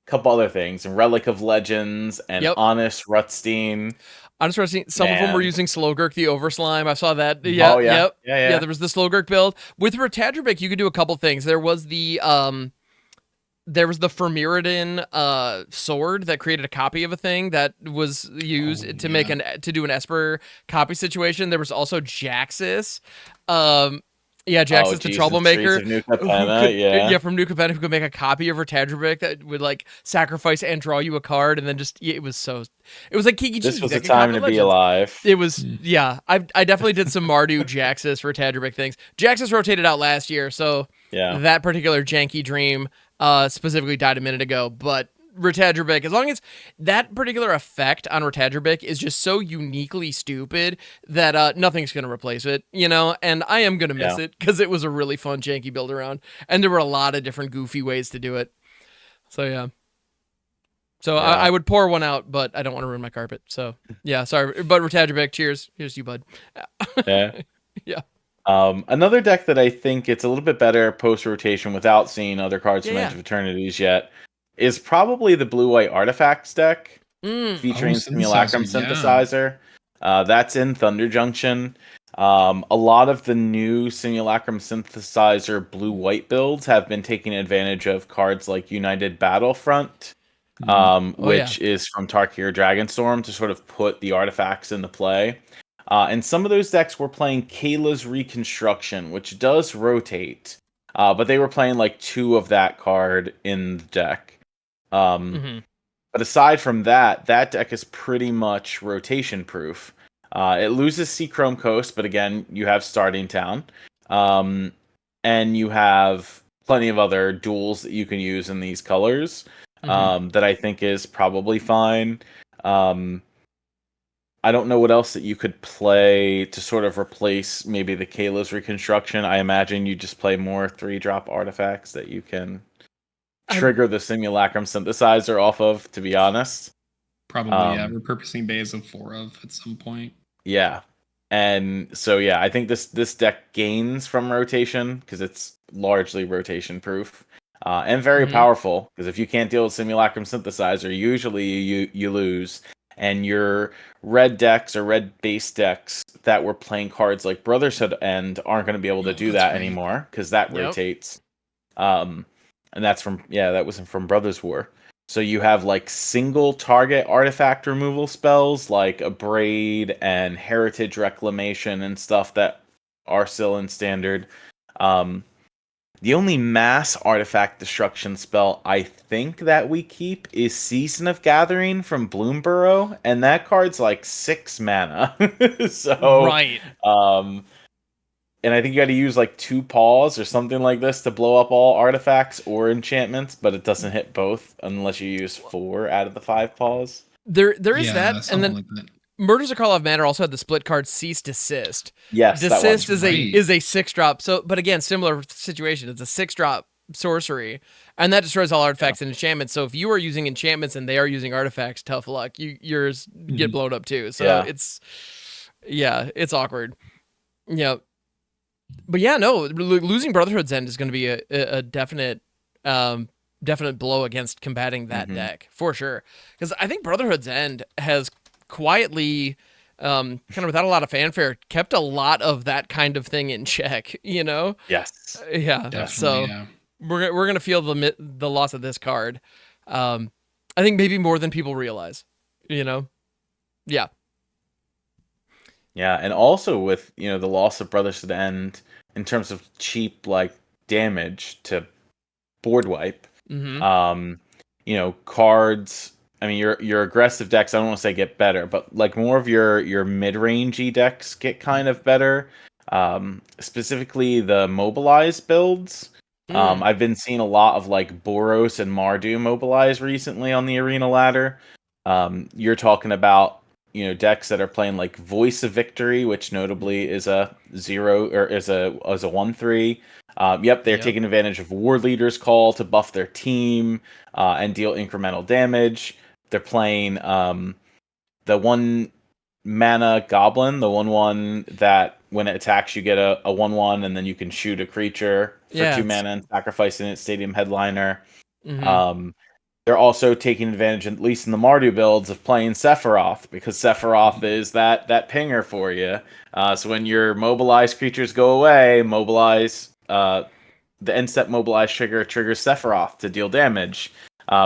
couple other things, and Relic of Legends, and Yep. Honest Rutstein. I'm just seeing some of them were Man. using Slowgurk the Overslime. I saw that. Yeah. Oh yeah. Yep. Yeah, Yeah. yeah. There was the Slowgurk build with Ratadrabic. You could do a couple things. There was the Firmiridan sword that created a copy of a thing that was used to make yeah. to do an Esper copy situation. There was also Jaxis. Um Yeah, Jax Oh, is the geez, in Streets troublemaker of New who Capenna, could, yeah. yeah, from New Capenna, who could make a copy of Retadribic that would like sacrifice and draw you a card, and then just it was so, it was like Kiki This G was a back in Copper time to be Legends. alive. It was, yeah. I definitely did some Mardu Jaxus Retadribic things. Jaxus rotated out last year, so Yeah. that particular janky dream specifically died a minute ago, but Retadribic, as long as that particular effect on Retadribic is just so uniquely stupid that nothing's going to replace it, you know? And I am going to miss Yeah. it because it was a really fun janky build around, and there were a lot of different goofy ways to do it. So, yeah. So Yeah. I would pour one out, but I don't want to ruin my carpet. So, yeah, sorry. But Retadribic, cheers. Here's to you, bud. Yeah. Yeah. Another deck that I think it's a little bit better post rotation without seeing other cards from Yeah, Edge of Eternities yet is probably the blue-white artifacts deck featuring Simulacrum Yeah. Synthesizer. That's in Thunder Junction. A lot of the new Simulacrum Synthesizer blue-white builds have been taking advantage of cards like United Battlefront, Mhm. Oh, yeah. which is from Tarkir Dragonstorm, to sort of put the artifacts into play. And some of those decks were playing Kayla's Reconstruction, which does rotate, but they were playing like 2 of that card in the deck. Mm-hmm. But aside from that, that deck is pretty much rotation proof. It loses Seachrome Coast, but again, you have Starting Town. And you have plenty of other duels that you can use in these colors that I think is probably fine. I don't know what else that you could play to sort of replace maybe the Kayla's Reconstruction. I imagine you just play more 3-drop artifacts that you can trigger the Simulacrum Synthesizer off of, to be honest. Probably, yeah. Repurposing Bays of 4 of at some point. Yeah. And so, yeah, I think this deck gains from rotation because it's largely rotation proof and very powerful. Because if you can't deal with Simulacrum Synthesizer, usually you lose. And your red decks or red base decks that were playing cards like Brotherhood End aren't going to be able to do that's that right. anymore because that rotates. And that's that was from Brothers War. So you have like single target artifact removal spells like Abrade and Heritage Reclamation and stuff that are still in standard. The only mass artifact destruction spell I think that we keep is Season of Gathering from Bloomburrow, and that card's like 6 mana. So, Right. and I think you got to use like 2 paws or something like this to blow up all artifacts or enchantments, but it doesn't hit both unless you use 4 out of the 5 paws. There is that, and then like that. Murders of Karlov Manor also had the split card Cease Desist. Yes, that Desist one's is a 6-drop. So, but again, similar situation. It's a 6-drop sorcery, and that destroys all artifacts and enchantments. So if you are using enchantments and they are using artifacts, tough luck. Yours get blown up too. So it's awkward. Yeah, but yeah, no, losing Brotherhood's End is going to be a definite definite blow against combating that deck for sure. Because I think Brotherhood's End has quietly, kind of without a lot of fanfare, kept a lot of that kind of thing in check. You know? Yes. Yeah. Definitely, So yeah. we're gonna feel the loss of this card. I think maybe more than people realize. You know? Yeah. Yeah, and also with, the loss of Brothers to the End in terms of cheap like damage to board wipe. Cards, I mean your aggressive decks, I don't want to say get better, but like more of your mid-rangey decks get kind of better. Specifically the Mobilize builds. I've been seeing a lot of like Boros and Mardu Mobilize recently on the arena ladder. You're talking about decks that are playing like Voice of Victory, which notably is a 0 or is a 1/3. They're taking advantage of War Leader's Call to buff their team and deal incremental damage. They're playing the 1 mana Goblin, the 1/1 that when it attacks you get a 1/1 and then you can shoot a creature for 2 mana and sacrifice in its Stadium Headliner. They're also taking advantage, at least in the Mardu builds, of playing Sephiroth, because Sephiroth is that pinger for you. So when your mobilized creatures go away, the end step mobilize trigger triggers Sephiroth to deal damage,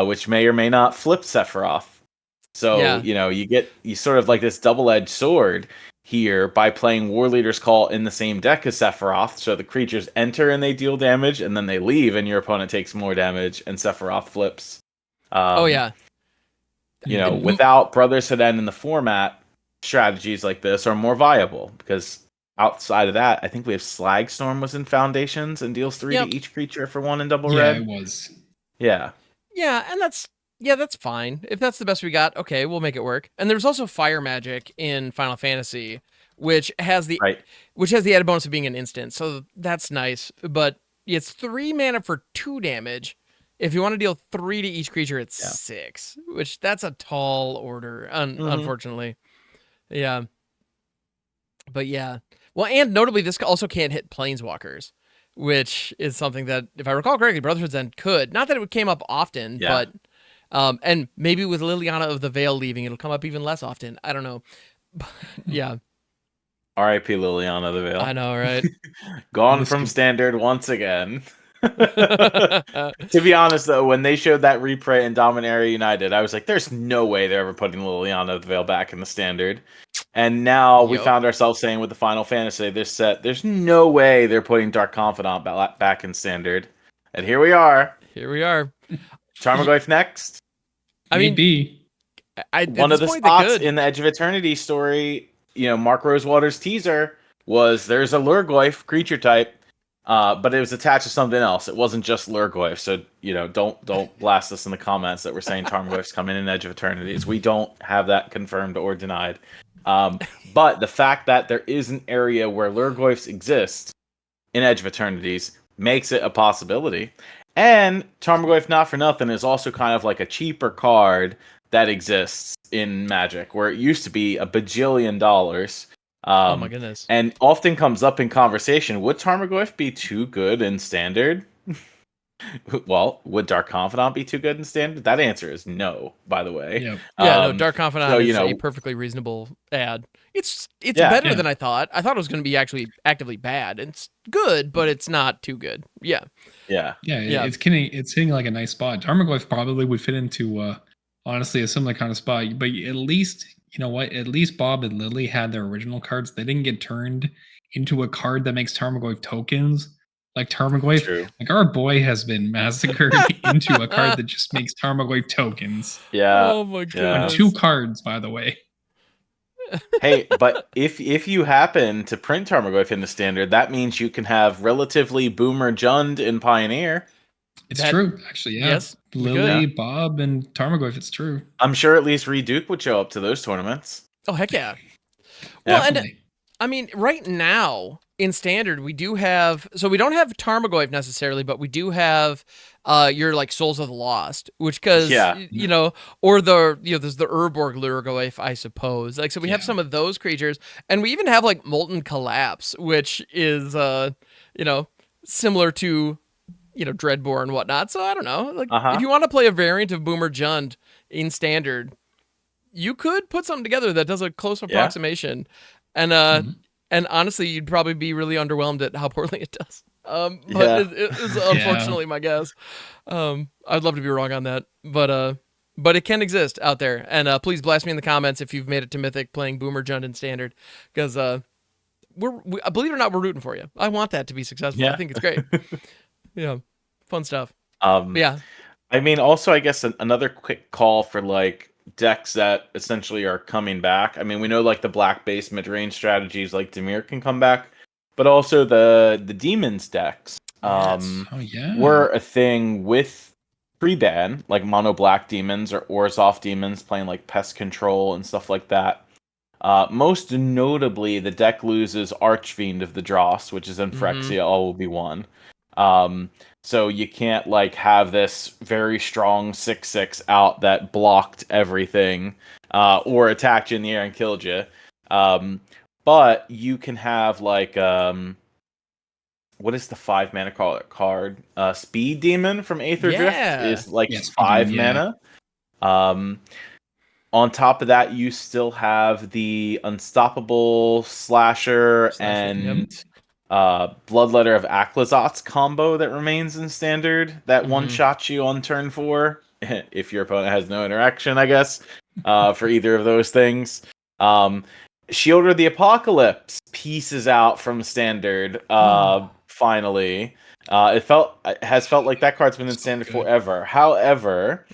which may or may not flip Sephiroth. So, you sort of like this double-edged sword. here by playing War Leader's Call in the same deck as Sephiroth. So the creatures enter and they deal damage, and then they leave and your opponent takes more damage, and Sephiroth flips. Oh yeah. You know, And- without Brotherhood End in the format, strategies like this are more viable because outside of that, I think we have Slagstorm was in Foundations and deals 3 Yep. to each creature for 1 in double Yeah, red. it was. Yeah. Yeah, and that's fine. If that's the best we got, okay, we'll make it work. And there's also Fire Magic in Final Fantasy, which has the Right. added bonus of being an instant. So that's nice. But it's 3 mana for 2 damage. If you want to deal 3 to each creature, it's 6, which that's a tall order, unfortunately. Yeah. But yeah. Well, and notably, this also can't hit Planeswalkers, which is something that, if I recall correctly, Brotherhood's End could. Not that it came up often, but and maybe with Liliana of the Veil leaving, it'll come up even less often. I don't know. Yeah, R.I.P. Liliana the Veil. I know, right? Gone from standard once again. To be honest, though, when they showed that reprint in Dominaria United, I was like, there's no way they're ever putting Liliana of the Veil back in the standard. And now we found ourselves saying with the Final Fantasy, this set, there's no way they're putting Dark Confidant back in standard. And here we are. Here we are. Tarmogoyf next. I mean, Maybe. One of the spots in the Edge of Eternity story, you know, Mark Rosewater's teaser was there's a Lurgoyf creature type, but it was attached to something else. It wasn't just Lurgoyf. So, you know, don't blast us in the comments that we're saying Tarmogoyf's coming in Edge of Eternities. We don't have that confirmed or denied. But the fact that there is an area where Lurgoyfs exist in Edge of Eternities makes it a possibility. And Tarmogoyf, not for nothing, is also kind of like a cheaper card that exists in Magic, where it used to be $1 bajillion. Oh my goodness. And often comes up in conversation, would Tarmogoyf be too good in Standard? Well, would Dark Confidant be too good in Standard? That answer is no, by the way. Yep. Yeah, no, Dark Confidant is you know, a perfectly reasonable ad. It's better than I thought. I thought it was going to be actually actively bad. It's good, but it's not too good. Yeah. It's hitting like a nice spot. Tarmogoyf probably would fit into honestly a similar kind of spot. But at least, you know what? At least Bob and Lily had their original cards. They didn't get turned into a card that makes Tarmogoyf tokens. Like Tarmogoyf, like our boy has been massacred into a card that just makes Tarmogoyf tokens. Yeah. Oh my god. On 2 cards, by the way. Hey, but if you happen to print Tarmogoyf in the Standard, that means you can have relatively Boomer Jund in Pioneer. It's true, actually. Yeah. Yes, Lily, Bob, and Tarmogoyf. It's true. I'm sure at least Reduke would show up to those tournaments. Oh heck yeah. Well, Definitely. and I mean, right now in Standard, we do have, so we don't have Tarmogoyf necessarily, but we do have your like Souls of the Lost, which you know, or there's the Urborg Lurgoyf, I suppose. Like, so we have some of those creatures, and we even have like Molten Collapse, which is you know, similar to, you know, Dreadbore and whatnot. So I don't know, like if you want to play a variant of Boomer Jund in Standard, you could put something together that does a close approximation, and and honestly, you'd probably be really underwhelmed at how poorly it does. But it's unfortunately my guess. I'd love to be wrong on that, but it can exist out there. And please blast me in the comments if you've made it to Mythic playing Boomer Jund in Standard, because we believe it or not, we're rooting for you. I want that to be successful. I think it's great. Yeah, fun stuff. Yeah. I mean, also, I guess another quick call for like decks that essentially are coming back. I mean, we know like the black-based mid-range strategies like Dimir can come back, but also the demons decks were a thing with pre-ban, like mono black demons or Orzhov demons playing like pest control and stuff like that. Most notably, the deck loses Archfiend of the Dross, which is in Phyrexia, all will be one. So you can't like have this very strong 6/6 out that blocked everything, or attacked you in the air and killed you. But you can have like what is the 5 mana card? Speed Demon from Aether Drift is like 5 mana. On top of that, you still have the Unstoppable Slasher and Bloodletter of Akhlazot's combo that remains in Standard that one-shots you on turn 4, if your opponent has no interaction, I guess, for either of those things. Shielder the Apocalypse pieces out from Standard. Finally, it has felt like that card's been in So Standard good. forever. However,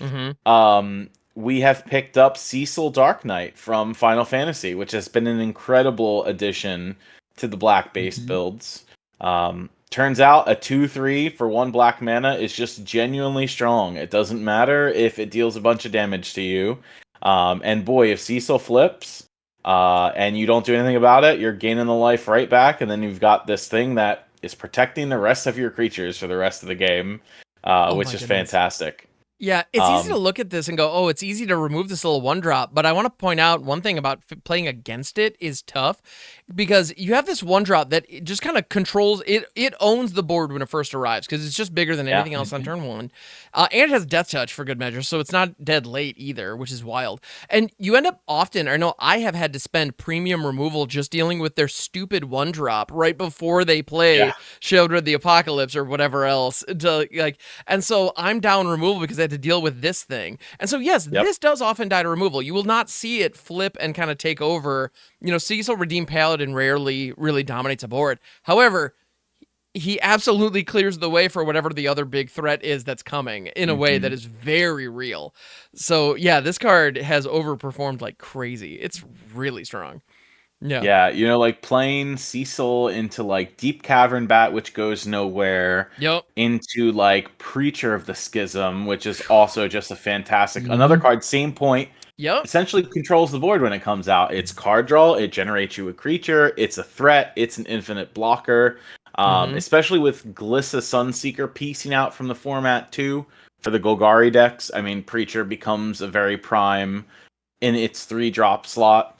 we have picked up Cecil Dark Knight from Final Fantasy, which has been an incredible addition to the black-based builds. Turns out a 2/3 for 1 black mana is just genuinely strong. It doesn't matter if it deals a bunch of damage to you. And boy, if Cecil flips, and you don't do anything about it, you're gaining the life right back, and then you've got this thing that is protecting the rest of your creatures for the rest of the game, which is fantastic. Yeah, it's easy to look at this and go, oh, it's easy to remove this little 1-drop, but I want to point out one thing about playing against it is tough, because you have this 1-drop that it just kind of controls, it owns the board when it first arrives, because it's just bigger than anything else on turn 1, and it has Death Touch for good measure, so it's not dead late either, which is wild, and you end up often, I know I have had to spend premium removal just dealing with their stupid 1-drop right before they play Shieldred the Apocalypse or whatever else, and so I'm down removal because I had to deal with this thing. And so, yes, this does often die to removal. You will not see it flip and kind of take over. You know, Cecil Redeemed Paladin rarely really dominates a board. However, he absolutely clears the way for whatever the other big threat is that's coming in a way that is very real. So, yeah, this card has overperformed like crazy. It's really strong. Yeah, you know, like playing Cecil into like Deep Cavern Bat, which goes nowhere. Into like Preacher of the Schism, which is also just a fantastic another card, same point. Essentially controls the board when it comes out. It's card draw, it generates you a creature, it's a threat, it's an infinite blocker. Especially with Glissa Sunseeker piecing out from the format too for the Golgari decks. I mean, Preacher becomes a very prime in its 3-drop slot.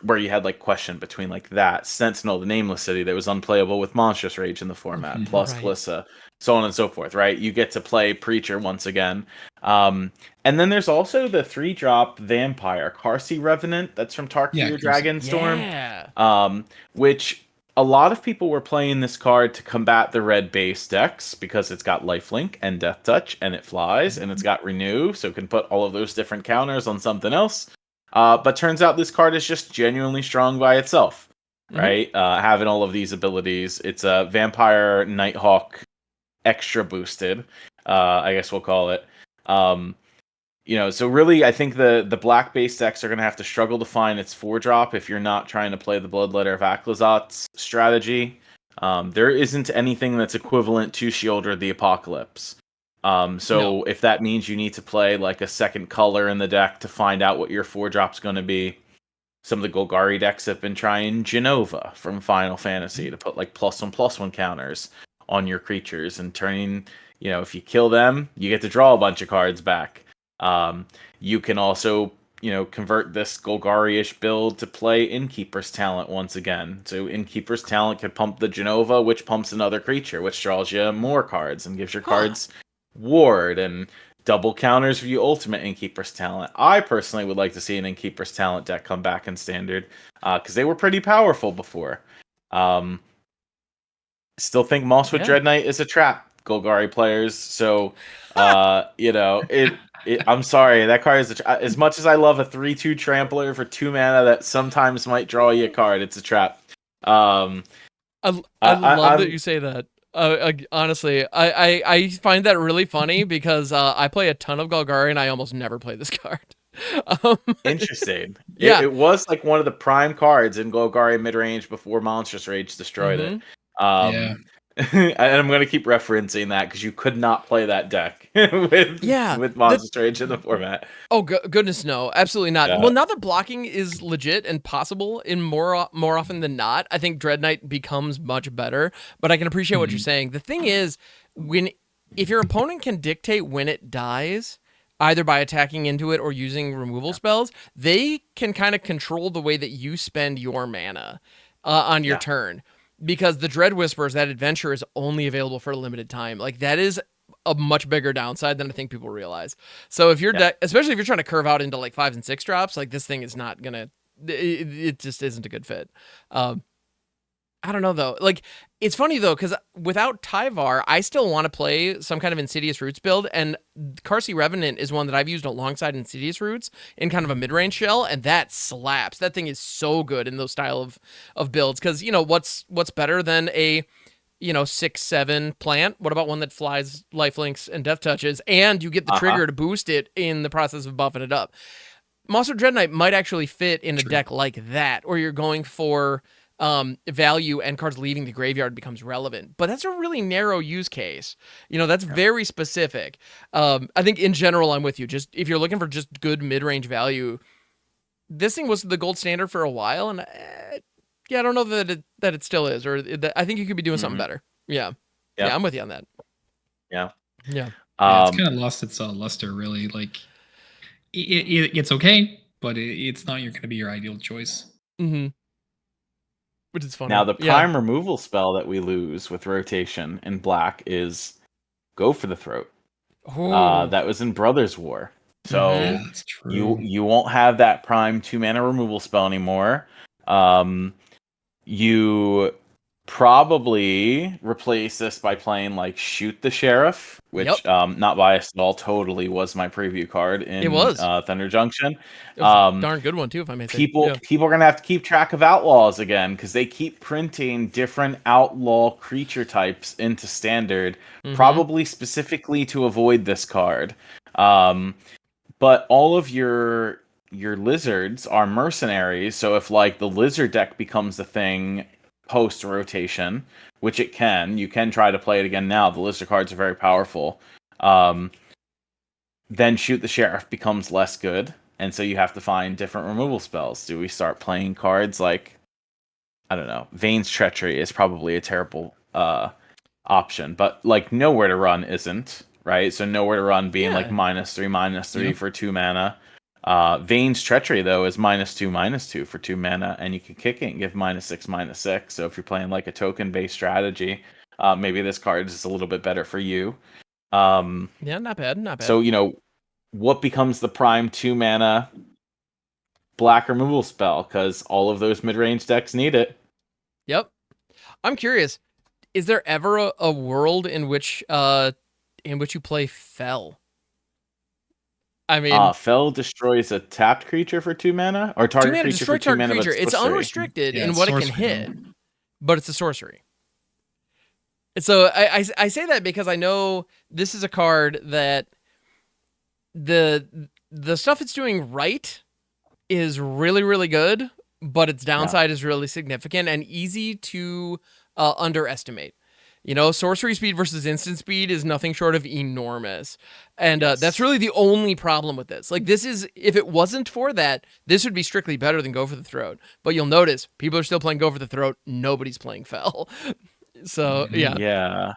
Where you had like question between like that Sentinel, the Nameless City that was unplayable with Monstrous Rage in the format, plus Glissa, so on and so forth, right? You get to play Preacher once again. And then there's also the 3-drop Vampire, Karsi Revenant, that's from Tarkir Dragonstorm, which a lot of people were playing this card to combat the red base decks because it's got Lifelink and Death Touch, and it flies, and it's got Renew, so it can put all of those different counters on something else. But turns out this card is just genuinely strong by itself, right? Having all of these abilities. It's a Vampire Nighthawk extra boosted, I guess we'll call it. You know, so really, I think the black base decks are going to have to struggle to find its 4-drop if you're not trying to play the Bloodletter of Aklazot's strategy. There isn't anything that's equivalent to Shielder the Apocalypse. If that means you need to play like a second color in the deck to find out what your 4-drop's going to be, some of the Golgari decks have been trying Genova from Final Fantasy to put like +1/+1 counters on your creatures and turning, you know, if you kill them, you get to draw a bunch of cards back. You can also, you know, convert this Golgari-ish build to play Innkeeper's Talent once again. So Innkeeper's Talent could pump the Genova, which pumps another creature, which draws you more cards and gives your cards ward and double counters for you ultimate Innkeeper's Talent. I personally would like to see an Innkeeper's Talent deck come back in Standard, because they were pretty powerful before. Still think Mosswood Dread Knight is a trap, Golgari players. So, you know, I'm sorry, that card is as much as I love a 3/2 Trampler for 2 mana that sometimes might draw you a card, it's a trap. I love that you say that. Honestly, I find that really funny because I play a ton of Golgari and I almost never play this card. Interesting. It was like one of the prime cards in Golgari midrange before Monstrous Rage destroyed it. And I'm going to keep referencing that because you could not play that deck with Monstrous Rage in the format. Oh, goodness no, absolutely not. Well, now that blocking is legit and possible in more often than not, I think Dread Knight becomes much better, but I can appreciate what you're saying. The thing is, if your opponent can dictate when it dies, either by attacking into it or using removal spells, they can kind of control the way that you spend your mana on your turn. Because the Dread Whispers, that adventure is only available for a limited time. Like, that is a much bigger downside than I think people realize. So if you're, especially if you're trying to curve out into like 5 and 6 drops, like this thing is not gonna, it just isn't a good fit. I don't know though. Like, it's funny though, because without Tyvar, I still want to play some kind of Insidious Roots build, and Carsey Revenant is one that I've used alongside Insidious Roots in kind of a mid-range shell, and that slaps. That thing is so good in those style of builds, because what's better than a 6/7 plant? What about one that flies lifelinks and death touches, and you get the trigger to boost it in the process of buffing it up? Monster Dread Knight might actually fit in a deck like that, or you're going for value and cards leaving the graveyard becomes relevant. But that's a really narrow use case. That's very specific. I think in general, I'm with you. Just if you're looking for just good mid-range value, this thing was the gold standard for a while, and I don't know that it still is, or I think you could be doing something better. Yeah, I'm with you on that. Yeah. It's kind of lost its luster, really. Like, it's okay, but it's not going to be your ideal choice. Mm-hmm. Which is funny. Now, the prime removal spell that we lose with rotation in black is Go for the Throat. That was in Brothers War. So that's true. You won't have that prime 2-mana removal spell anymore. You probably replace this by playing like Shoot the Sheriff, which not biased at all, totally was my preview card in Thunder Junction. It was a darn good one too, if I may say. People are gonna have to keep track of outlaws again, because they keep printing different outlaw creature types into standard, probably specifically to avoid this card. But all of your lizards are mercenaries, so if like the lizard deck becomes the thing post rotation, which it can, you can try to play it again now. The lizard cards are very powerful. Then Shoot the Sheriff becomes less good, and so you have to find different removal spells. Do we start playing cards like, I don't know, Vane's Treachery is probably a terrible option, but like Nowhere to Run isn't, right? So Nowhere to Run being like -3/-3 for 2 mana. Vane's Treachery, though, is -2/-2 for 2 mana, and you can kick it and give -6/-6. So if you're playing like a token-based strategy, maybe this card is a little bit better for you. Not bad. So, what becomes the prime 2 mana black removal spell? Because all of those mid-range decks need it. Yep. I'm curious, is there ever a world in which you play Fell? I mean, Fell destroys a tapped creature for 2 mana, or target creature for 2 mana. It's unrestricted in what it can hit, but it's a sorcery. So I say that because I know this is a card that the stuff it's doing right is really, really good, but its downside is really significant and easy to underestimate. Sorcery speed versus instant speed is nothing short of enormous. And that's really the only problem with this. Like, if it wasn't for that, this would be strictly better than Go for the Throat. But you'll notice, people are still playing Go for the Throat. Nobody's playing Fell. So, Yeah.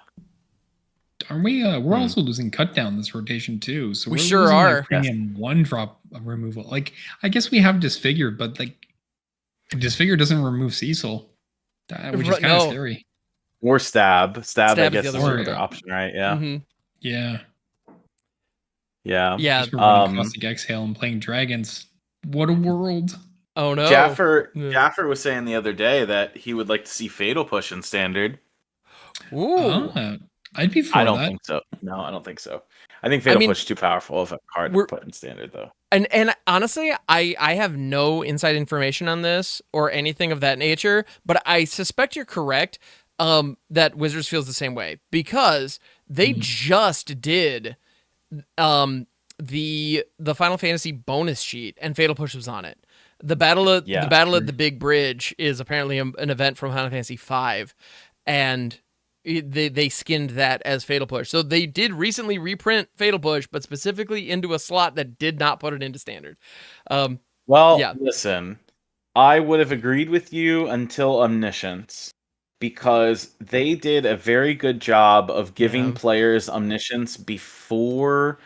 Aren't we? We're also losing Cut Down this rotation, too. So we sure are. Like, premium 1-drop removal. Like, I guess we have Disfigure, but like, Disfigure doesn't remove Cecil, which is kind of scary. Or Stab. Stab, I guess, is another option, right? Yeah. Mm-hmm. Yeah. Yeah. We're running Caustic Exhale and playing Dragons. What a world. Oh, no. Jaffer was saying the other day that he would like to see Fatal Push in Standard. Ooh. I'd be for that. I don't think so. No, I don't think so. I think Fatal Push is too powerful of a card to put in Standard, though. And honestly, I have no inside information on this or anything of that nature, but I suspect you're correct that Wizards feels the same way, because they just did the Final Fantasy bonus sheet, and Fatal Push was on it. The battle at the Big Bridge is apparently an event from Final Fantasy V, and they skinned that as Fatal Push. So they did recently reprint Fatal Push, but specifically into a slot that did not put it into Standard. Listen, I would have agreed with you until Omniscience, because they did a very good job of giving players Omniscience before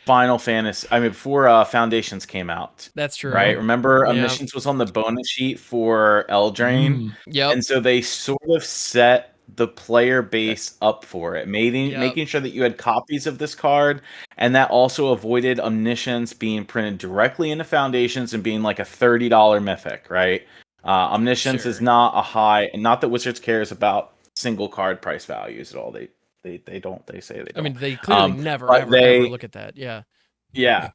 before Foundations came out. That's true. Right? Remember, Omniscience was on the bonus sheet for Eldraine? Yep. And so they sort of set the player base up for it, making sure that you had copies of this card, and that also avoided Omniscience being printed directly into Foundations and being like a $30 mythic, right? Omniscience is Sure. not a high, not that Wizards cares about single card price values at all. They don't. They say they I mean, don't. they clearly never, But ever, ever they, look at that. Yeah. yeah.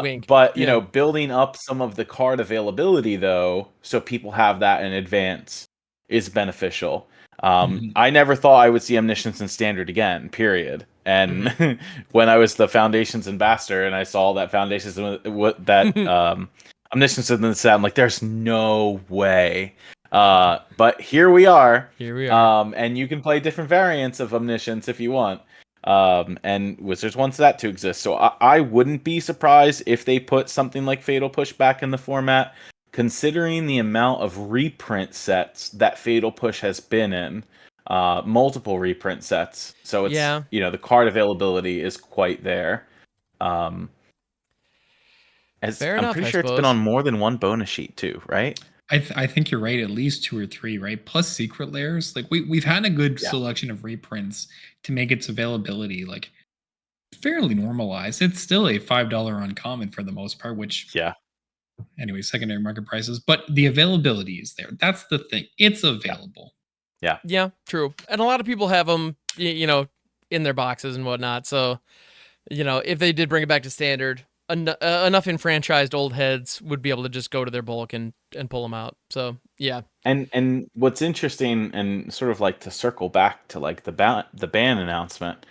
Wink. But Yeah. building up some of the card availability though, so people have that in advance, is beneficial. Mhm. I never thought I would see Omniscience in Standard again. Period. And when I was the Foundations ambassador and I saw that Foundations Omniscience in the set, I'm like, there's no way. But here we are. Here we are. And you can play different variants of Omniscience if you want. And Wizards wants that to exist. So I wouldn't be surprised if they put something like Fatal Push back in the format, considering the amount of reprint sets that Fatal Push has been in. Multiple reprint sets. So it's, Yeah. the card availability is quite there. Um, Fair I'm enough, pretty I sure it's been suppose. on more than one bonus sheet too, right? I think you're right. At least 2 or 3, right? Plus secret layers. Like we've had a good Yeah. selection of reprints to make its availability like fairly normalized. It's still a $5 uncommon for the most part, which Yeah. anyway, secondary market prices. But the availability is there. That's the thing. It's available. Yeah. Yeah, true. And a lot of people have them, in their boxes and whatnot. So, if they did bring it back to standard, enough enfranchised old heads would be able to just go to their bulk and pull them out. So, yeah. And what's interesting, and sort of like to circle back to like the ban announcement,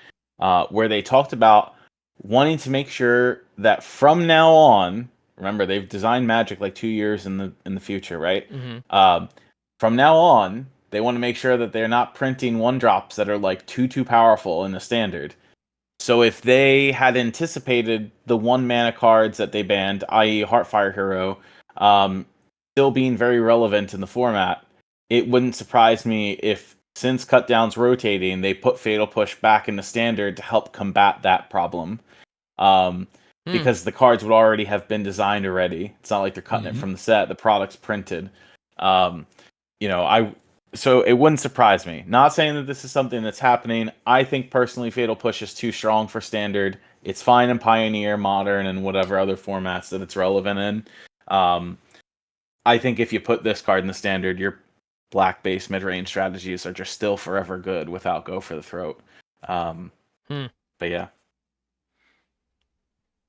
where they talked about wanting to make sure that from now on, remember they've designed Magic like 2 years in the future, right? Mm-hmm. From now on, they want to make sure that they're not printing 1-drops that are like too powerful in the standard. So if they had anticipated the 1-mana cards that they banned, i.e. Heartfire Hero, still being very relevant in the format, it wouldn't surprise me if, since Cutdown's rotating, they put Fatal Push back in the standard to help combat that problem. Because the cards would already have been designed already. It's not like they're cutting it from the set. The product's printed. So it wouldn't surprise me. Not saying that this is something that's happening. I think personally Fatal Push is too strong for standard. It's fine in Pioneer, Modern, and whatever other formats that it's relevant in. I think if you put this card in the standard, your black-based mid-range strategies are just still forever good without Go for the Throat. But yeah.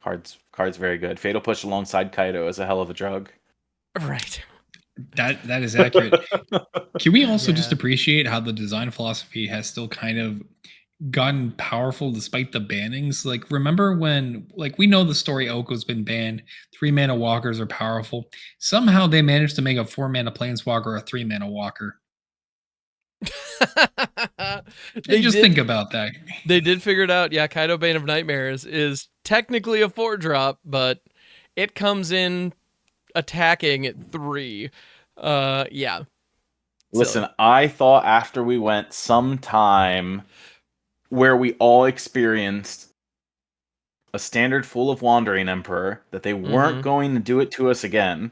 Card's very good. Fatal Push alongside Kaido is a hell of a drug. Right. That is accurate. Can we also just appreciate how the design philosophy has still kind of gotten powerful despite the bannings? Like, remember when, like, we know the story Oko's been banned, 3-mana walkers are powerful. Somehow they managed to make a 4-mana planeswalker a 3-mana walker. Think about that. They did figure it out. Yeah, Kaido Bane of Nightmares is technically a 4-drop, but it comes in attacking at 3. Yeah. Listen, I thought after we went some time where we all experienced a standard full of Wandering Emperor that they weren't going to do it to us again.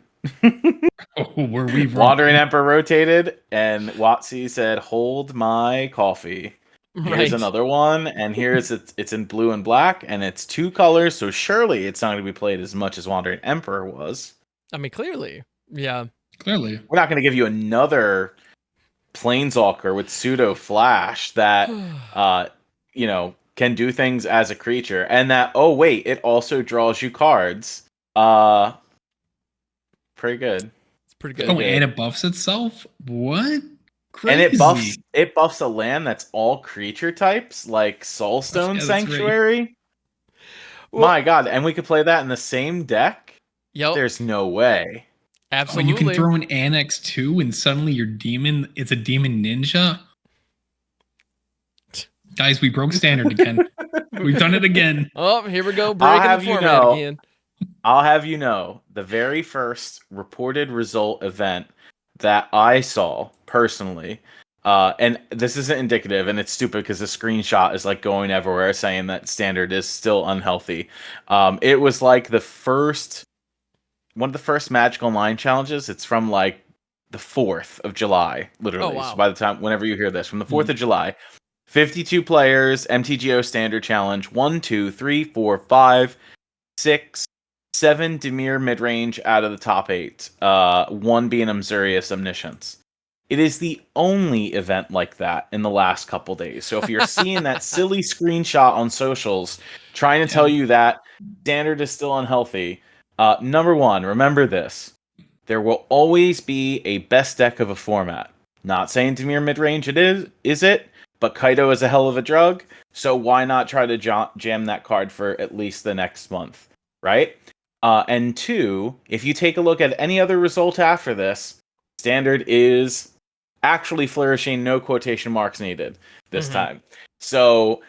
Were we wrong? Wandering Emperor rotated, and Watsy said, "Hold my coffee. Here's another one, and it's in blue and black, and it's 2 colors, so surely it's not going to be played as much as Wandering Emperor was." I mean, clearly. Yeah. Clearly. We're not going to give you another Planeswalker with pseudo flash that can do things as a creature, and that, oh wait, it also draws you cards. Pretty good. It's pretty good. Oh, and it buffs itself? What? And Crazy. it buffs a land that's all creature types, like Soulstone Sanctuary. Right. Well, my god, and we could play that in the same deck? Yep. There's no way. Absolutely. Oh, you can throw an Annex 2 and suddenly your demon, it's a demon ninja? Guys, we broke standard again. We've done it again. Oh, here we go, breaking the format again. I'll have you know, the very first reported result event that I saw personally, and this isn't indicative, and it's stupid because the screenshot is like going everywhere saying that standard is still unhealthy. It was like one of the first Magic Online challenges. It's from like the 4th of July, literally. Oh, wow. So by the time, whenever you hear this, from the 4th of July, 52 players, MTGO standard challenge, 1, 2, 3, 4, 5, 6, 7 Dimir mid-range out of the top 8, 1 being Amzurius Omniscience. It is the only event like that in the last couple days. So if you're seeing that silly screenshot on socials trying to tell you that standard is still unhealthy, number one, remember this. There will always be a best deck of a format. Not saying Dimir mid-range is it? But Kaido is a hell of a drug, so why not try to jam that card for at least the next month, right? And two, if you take a look at any other result after this, Standard is actually flourishing, no quotation marks needed this time. So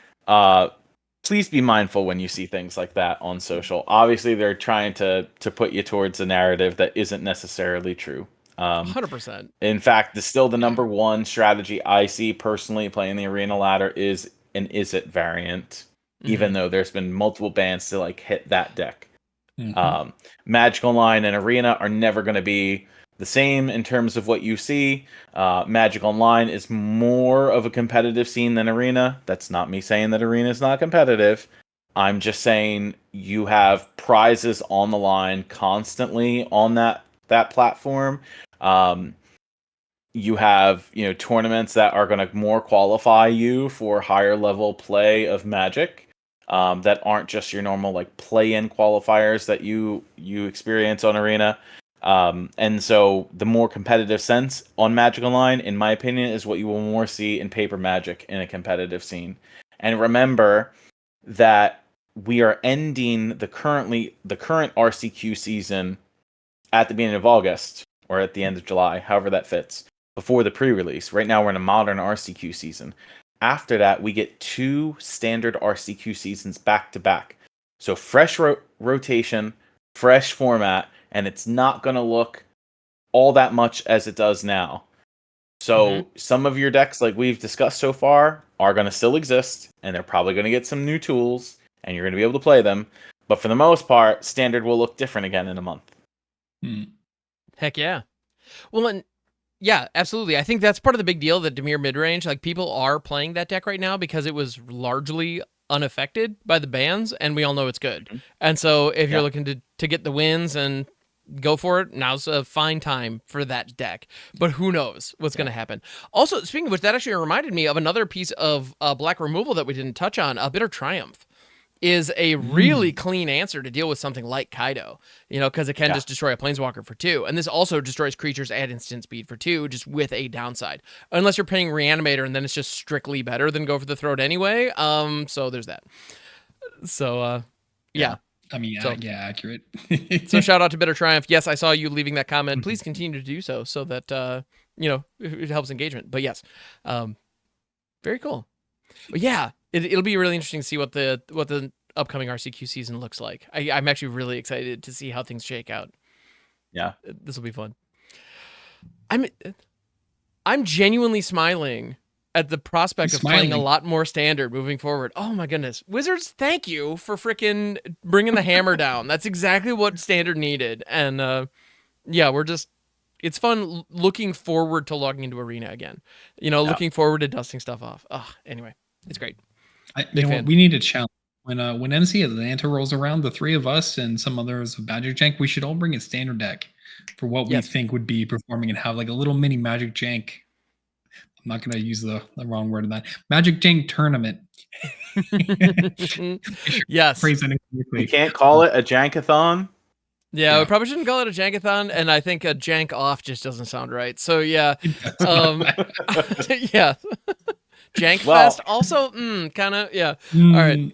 please be mindful when you see things like that on social. Obviously, they're trying to put you towards a narrative that isn't necessarily true. 100%. In fact, still the number one strategy I see personally playing the arena ladder is an is it variant, even though there's been multiple bans to like hit that deck. Magic Online and Arena are never going to be the same in terms of what you see. Magic Online is more of a competitive scene than Arena. That's not me saying that Arena is not competitive. I'm just saying you have prizes on the line constantly on that platform. You have, tournaments that are going to more qualify you for higher level play of Magic, that aren't just your normal like play-in qualifiers that you experience on Arena. And so the more competitive sense on Magic Online, in my opinion, is what you will more see in paper Magic in a competitive scene. And remember that we are ending the current RCQ season at the beginning of August or at the end of July, however that fits, before the pre-release. Right now we're in a modern RCQ season. After that, we get 2 standard RCQ seasons back to back. So fresh rotation, fresh format, and it's not going to look all that much as it does now. So some of your decks, like we've discussed so far, are going to still exist, and they're probably going to get some new tools, and you're going to be able to play them. But for the most part, standard will look different again in a month. Heck yeah. Well, and yeah, absolutely. I think that's part of the big deal that Dimir midrange, like people are playing that deck right now because it was largely unaffected by the bans, and we all know it's good. And so if you're looking to get the wins and go for it, now's a fine time for that deck. But who knows what's going to happen. Also, speaking of which, that actually reminded me of another piece of black removal that we didn't touch on. Bitter Triumph is a really clean answer to deal with something like Kaido, because it can just destroy a Planeswalker for 2. And this also destroys creatures at instant speed for 2, just with a downside. Unless you're paying Reanimator, and then it's just strictly better than Go for the Throat anyway. So there's that. So, yeah. I mean, accurate. So shout out to Bitter Triumph. Yes, I saw you leaving that comment. Please continue to do so that, it helps engagement. But yes, very cool. But yeah, it'll be really interesting to see what the upcoming RCQ season looks like. I'm actually really excited to see how things shake out. Yeah, this will be fun. I'm genuinely smiling at the prospect of playing a lot more standard moving forward. Oh my goodness, Wizards! Thank you for freaking bringing the hammer down. That's exactly what standard needed. And it's fun looking forward to logging into Arena again. Looking forward to dusting stuff off. Anyway, it's great. We need a challenge. When NC Atlanta rolls around, the 3 of us and some others of MagicJank, we should all bring a standard deck for what we think would be performing and have like a little mini MagicJank. I'm not going to use the wrong word in that. MagicJank tournament. Yes. We can't call it a Jankathon. Yeah, we probably shouldn't call it a Jankathon, and I think a Jank off just doesn't sound right. So yeah, yeah. Jank Fest also kind of yeah. All right.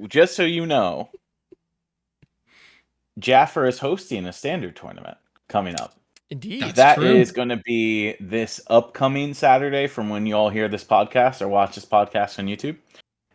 Just so you know, Jaffer is hosting a standard tournament coming up. Indeed. That is going to be this upcoming Saturday from when you all hear this podcast or watch this podcast on YouTube.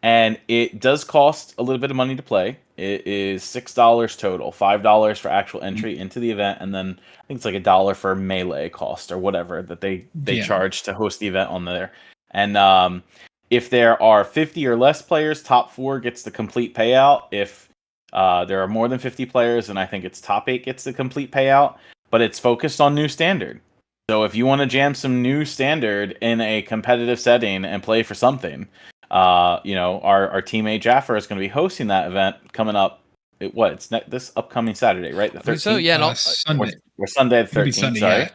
And it does cost a little bit of money to play. It is $6 total, $5 for actual entry into the event, and then I think it's like $1 for melee cost or whatever that they charge to host the event on there. And if there are 50 or less players, top 4 gets the complete payout. If there are more than 50 players, and I think it's top 8 gets the complete payout. But it's focused on new standard. So if you want to jam some new standard in a competitive setting and play for something, our teammate Jaffer is going to be hosting that event coming up It's this upcoming Saturday, right? The I believe 13th. so, yeah. And Sunday. Or Sunday the It'll be 13th. Sunday, Sorry. yeah.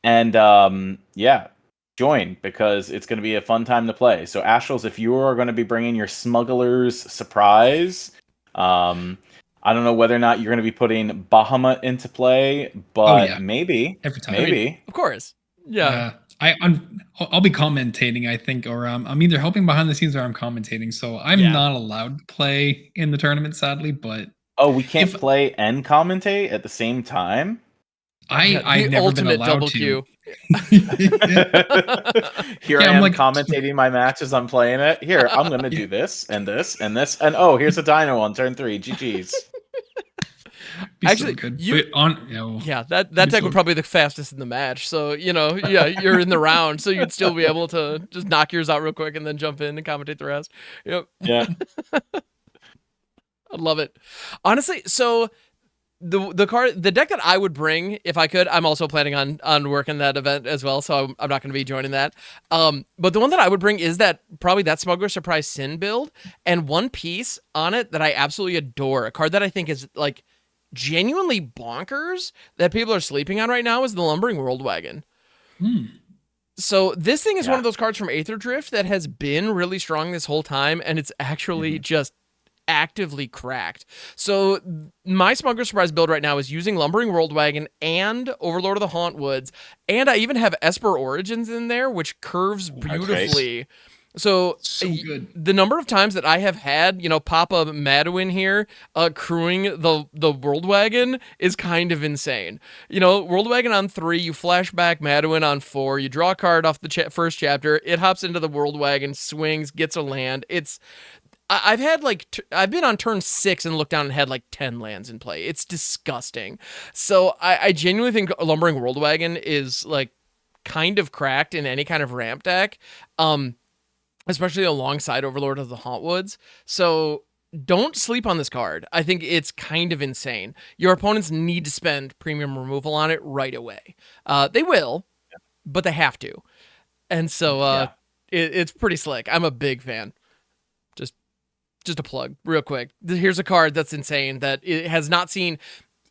And yeah, join because it's going to be a fun time to play. So Astrals, if you are going to be bringing your Smuggler's Surprise, I don't know whether or not you're going to be putting Bahamut into play, but yeah. maybe, Every time. maybe. Of course. Yeah. I'll be commentating, I think, or I'm either helping behind the scenes or I'm commentating. So I'm not allowed to play in the tournament, sadly. But we can't play and commentate at the same time. I've never been allowed double to. Q. Here I am commentating my match as I'm playing it. Here, I'm going to do this and this and this. And oh, here's a dino on turn 3. GG's. Actually, so good. That deck would probably be the fastest in the match. So, you're in the round, so you'd still be able to just knock yours out real quick and then jump in and commentate the rest. Yep. Yeah. I love it. Honestly, so the deck that I would bring if I could, I'm also planning on working that event as well, so I'm not going to be joining that. But the one that I would bring is that Smuggler Surprise Sin build, and one piece on it that I absolutely adore, a card that I think is like genuinely bonkers that people are sleeping on right now, is the Lumbering World Wagon. So this thing is one of those cards from Aether Drift that has been really strong this whole time, and it's actually just actively cracked. So my Smuggler Surprise build right now is using Lumbering World Wagon and Overlord of the Hauntwoods, and I even have Esper Origins in there, which curves beautifully. So good. The number of times that I have had, Papa Maduin here crewing the World Wagon is kind of insane. World Wagon on 3, you flash back Maduin on 4, you draw a card off the first chapter, it hops into the World Wagon, swings, gets a land. I've had I've been on turn 6 and looked down and had 10 lands in play. It's disgusting. So I genuinely think Lumbering World Wagon is kind of cracked in any kind of ramp deck. Especially alongside Overlord of the Hauntwoods. So don't sleep on this card. I think it's kind of insane. Your opponents need to spend premium removal on it right away. They will, but they have to. And so it's pretty slick. I'm a big fan. Just a plug real quick. Here's a card that's insane that it has not seen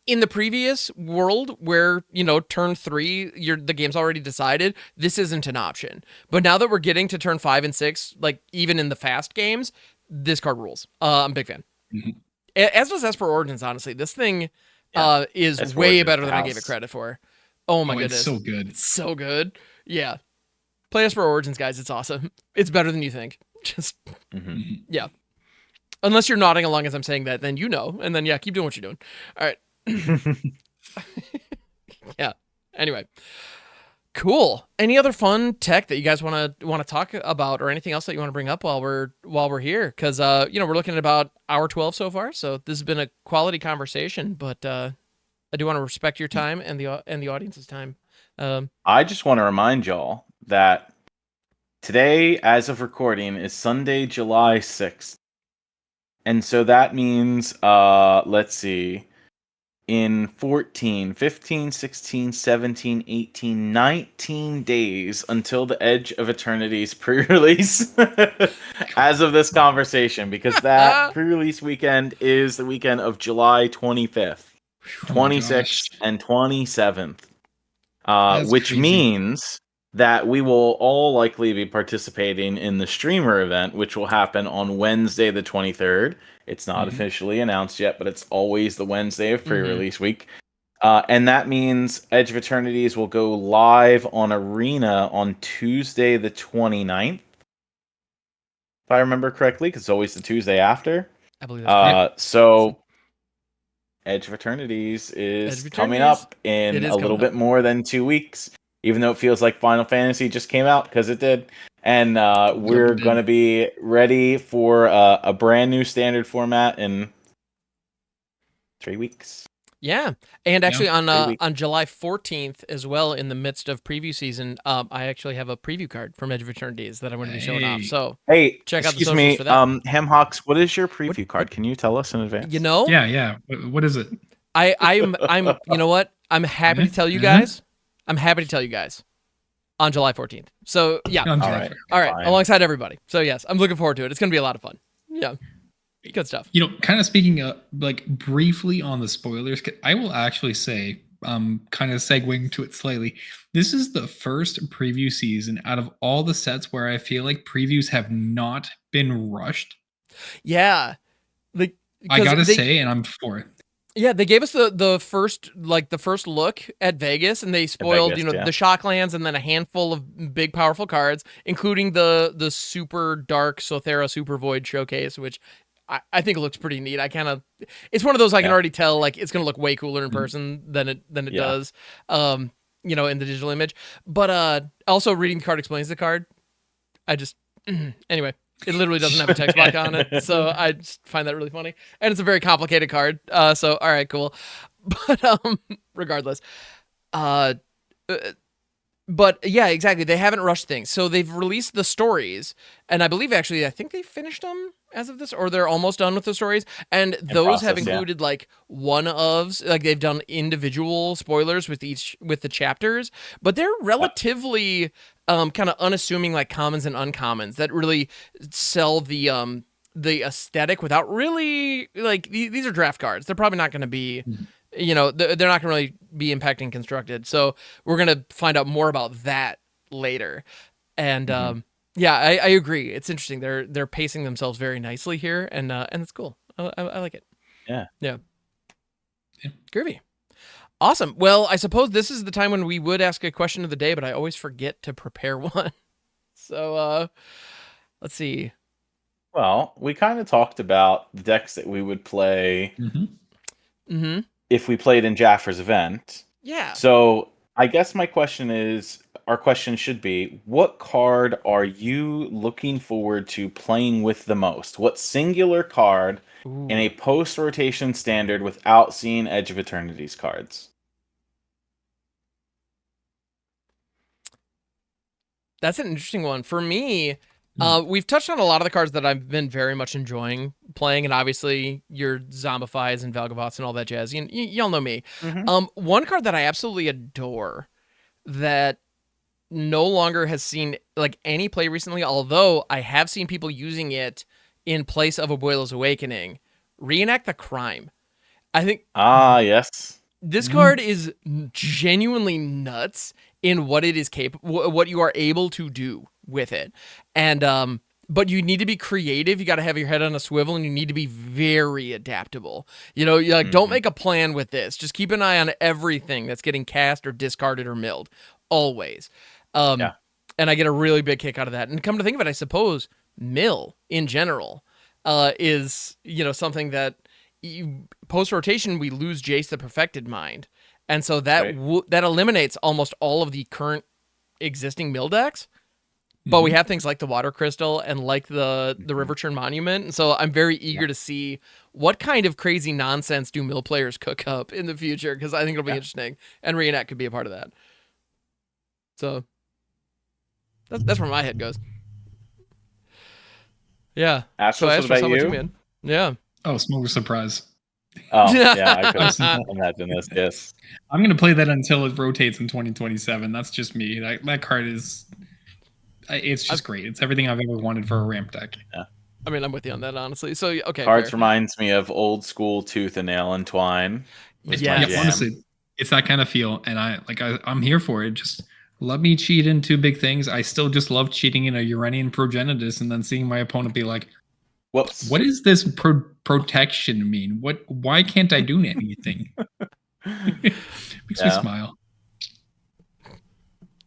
in the previous world where, turn 3, the game's already decided. This isn't an option. But now that we're getting to turn 5 and 6, even in the fast games, this card rules. I'm a big fan. Mm-hmm. As does Esper Origins, honestly. This thing is Esper way Origins better than I gave it credit for. Oh my goodness. It's so good. It's so good. Yeah. Play Esper Origins, guys. It's awesome. It's better than you think. Just, yeah. Unless you're nodding along as I'm saying that, then and then keep doing what you're doing. All right. Yeah. Anyway, cool. Any other fun tech that you guys want to talk about, or anything else that you want to bring up while we're here? Because we're looking at about hour 12 so far, so this has been a quality conversation. But I do want to respect your time and the audience's time. I just want to remind y'all that today, as of recording, is Sunday, July 6th. And so that means, let's see, in 14, 15, 16, 17, 18, 19 days until the Edge of Eternity's pre-release as of this conversation, because that pre-release weekend is the weekend of July 25th, 26th, and 27th, which crazy. means that we will all likely be participating in the streamer event, which will happen on Wednesday the 23rd. It's not officially announced yet, but it's always the Wednesday of pre-release week. And that means Edge of Eternities will go live on Arena on Tuesday the 29th. If I remember correctly, because it's always the Tuesday after. I believe that's so Edge of Eternities is coming up in a little bit more than 2 weeks. Even though it feels like Final Fantasy just came out, because it did. And we're going to be ready for a brand new standard format in 3 weeks. Yeah. And actually on July 14th as well, in the midst of preview season, I actually have a preview card from Edge of Eternities that I'm going to be showing off. So check out the socials for that. Hemhawks, what is your preview card? Can you tell us in advance? Yeah. What is it? I'm you know what? I'm happy to tell you guys. I'm happy to tell you guys on July 14th. So, yeah. All right. Alongside everybody. So, yes, I'm looking forward to it. It's going to be a lot of fun. Yeah. Good stuff. You know, kind of speaking like briefly on the spoilers, I will actually say, kind of segueing to it slightly, this is the first preview season out of all the sets where I feel like previews have not been rushed. Yeah. I gotta say, and I'm for it. Yeah, they gave us the first look at Vegas, and they spoiled Vegas, yeah. the Shocklands and then a handful of big powerful cards, including the super dark Sothera Super Void showcase, which I think it looks pretty neat. It's one of those I can already tell like it's gonna look way cooler in person than it does, in the digital image. But also reading the card explains the card. I just anyway. It literally doesn't have a text box on it, so I just find that really funny. And it's a very complicated card. So all right, cool. But regardless, but yeah, exactly. They haven't rushed things, so they've released the stories, and I believe actually, I think they finished them as of this, or they're almost done with the stories. And those have included like like they've done individual spoilers with the chapters, but they're relatively kind of unassuming, like commons and uncommons that really sell the aesthetic without really like these are draft cards. They're probably not going to be. They're not going to really be impacting constructed. So we're going to find out more about that later. And yeah, I agree. It's interesting. They're pacing themselves very nicely here, and it's cool. I like it. Yeah. Groovy. Awesome. Well, I suppose this is the time when we would ask a question of the day, but I always forget to prepare one. So let's see. Well, we kind of talked about the decks that we would play if we played in Jaffer's event. Yeah. So I guess our question should be, what card are you looking forward to playing with the most? What singular card in a post-rotation standard without seeing Edge of Eternity's cards? That's an interesting one. For me, we've touched on a lot of the cards that I've been very much enjoying playing, and obviously your Zombifies and Valgavots and all that jazz. Y'all know me. One card that I absolutely adore that no longer has seen like any play recently, although I have seen people using it in place of Abuelo's Awakening, Reenact the Crime. I think yes. This card is genuinely nuts in what it is capable, what you are able to do with it. And but you need to be creative. You got to have your head on a swivel, and you need to be very adaptable. You like don't make a plan with this. Just keep an eye on everything that's getting cast or discarded or milled, always. And I get a really big kick out of that. And come to think of it, I suppose mill in general is something that post rotation we lose Jace the Perfected Mind, and so that that eliminates almost all of the current existing mill decks. But we have things like the Water Crystal and like the River Churn Monument, and so I'm very eager to see what kind of crazy nonsense do mill players cook up in the future, because I think it'll be interesting, and Reenact could be a part of that. So that's where my head goes. Yeah. Astros, what about you? Man? Yeah. Oh, Smoker Surprise. Oh, yeah, I could imagine this. Yes. I'm going to play that until it rotates in 2027. That's just me. That card is... It's just great. It's everything I've ever wanted for a ramp deck. Yeah. I mean, I'm with you on that, honestly. So, okay. Cards reminds me of old school Tooth and Nail and Twine. Yeah, honestly, it's that kind of feel, and I'm here for it. Just let me cheat in two big things. I still just love cheating in a Uranian Progenitus and then seeing my opponent be like, "Whoops, what does this protection mean? Why can't I do anything?" Makes me smile.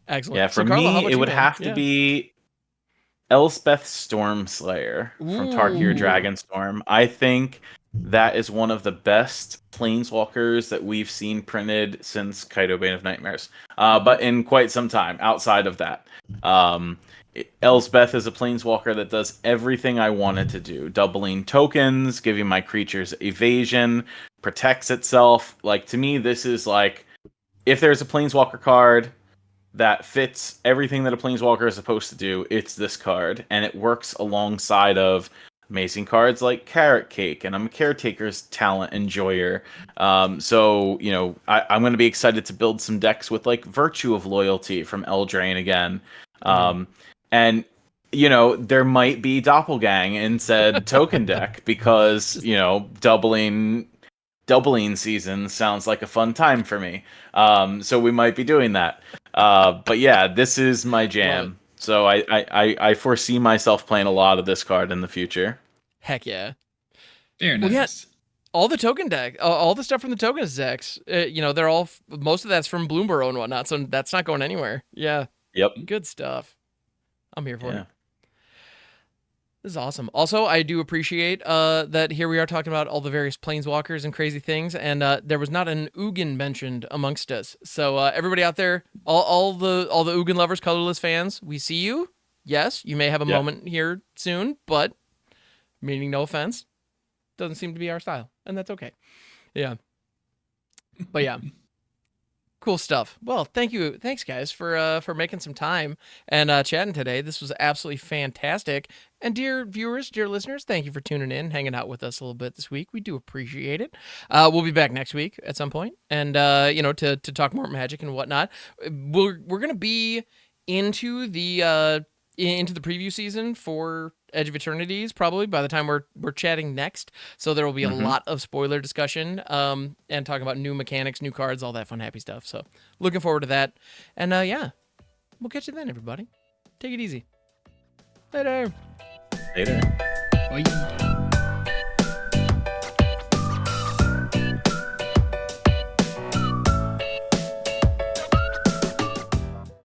Excellent. Yeah, for me, it would have to be Elspeth Stormslayer from Tarkir Dragonstorm. I think that is one of the best planeswalkers that we've seen printed since Kaido Bane of Nightmares, but in quite some time outside of that. Elspeth is a planeswalker that does everything I wanted to do. Doubling tokens, giving my creatures evasion, protects itself. Like, to me, this is like, if there's a planeswalker card that fits everything that a planeswalker is supposed to do, it's this card. And it works alongside of amazing cards like Carrot Cake, and I'm a Caretaker's Talent enjoyer. So, I'm going to be excited to build some decks with like Virtue of Loyalty from Eldraine again. And there might be doppelgang in said token deck because, doubling season sounds like a fun time for me. So we might be doing that. But yeah, this is my jam. So I foresee myself playing a lot of this card in the future. Heck yeah. Very Well, nice. yeah, all the token deck, all the stuff from the token decks, they're all, most of that's from Bloomborough and whatnot, so that's not going anywhere. Yeah. Yep. Good stuff. I'm here for Yeah. it. This is awesome. Also, I do appreciate that here we are talking about all the various planeswalkers and crazy things, and there was not an Ugin mentioned amongst us. So everybody out there, all the Ugin lovers, colorless fans, we see you. Yes, you may have a moment here soon, but meaning no offense, doesn't seem to be our style, and that's okay. Yeah. But yeah. Cool stuff. Well, thanks guys for making some time and chatting today. This was absolutely fantastic. And dear viewers, dear listeners, thank you for tuning in, hanging out with us a little bit this week. We do appreciate it. We'll be back next week at some point, and to talk more Magic and whatnot. We're gonna be into the preview season for Edge of Eternities probably by the time we're chatting next. So there will be a lot of spoiler discussion and talking about new mechanics, new cards, all that fun happy stuff. So looking forward to that. And we'll catch you then, everybody. Take it easy. Later. Later. Bye.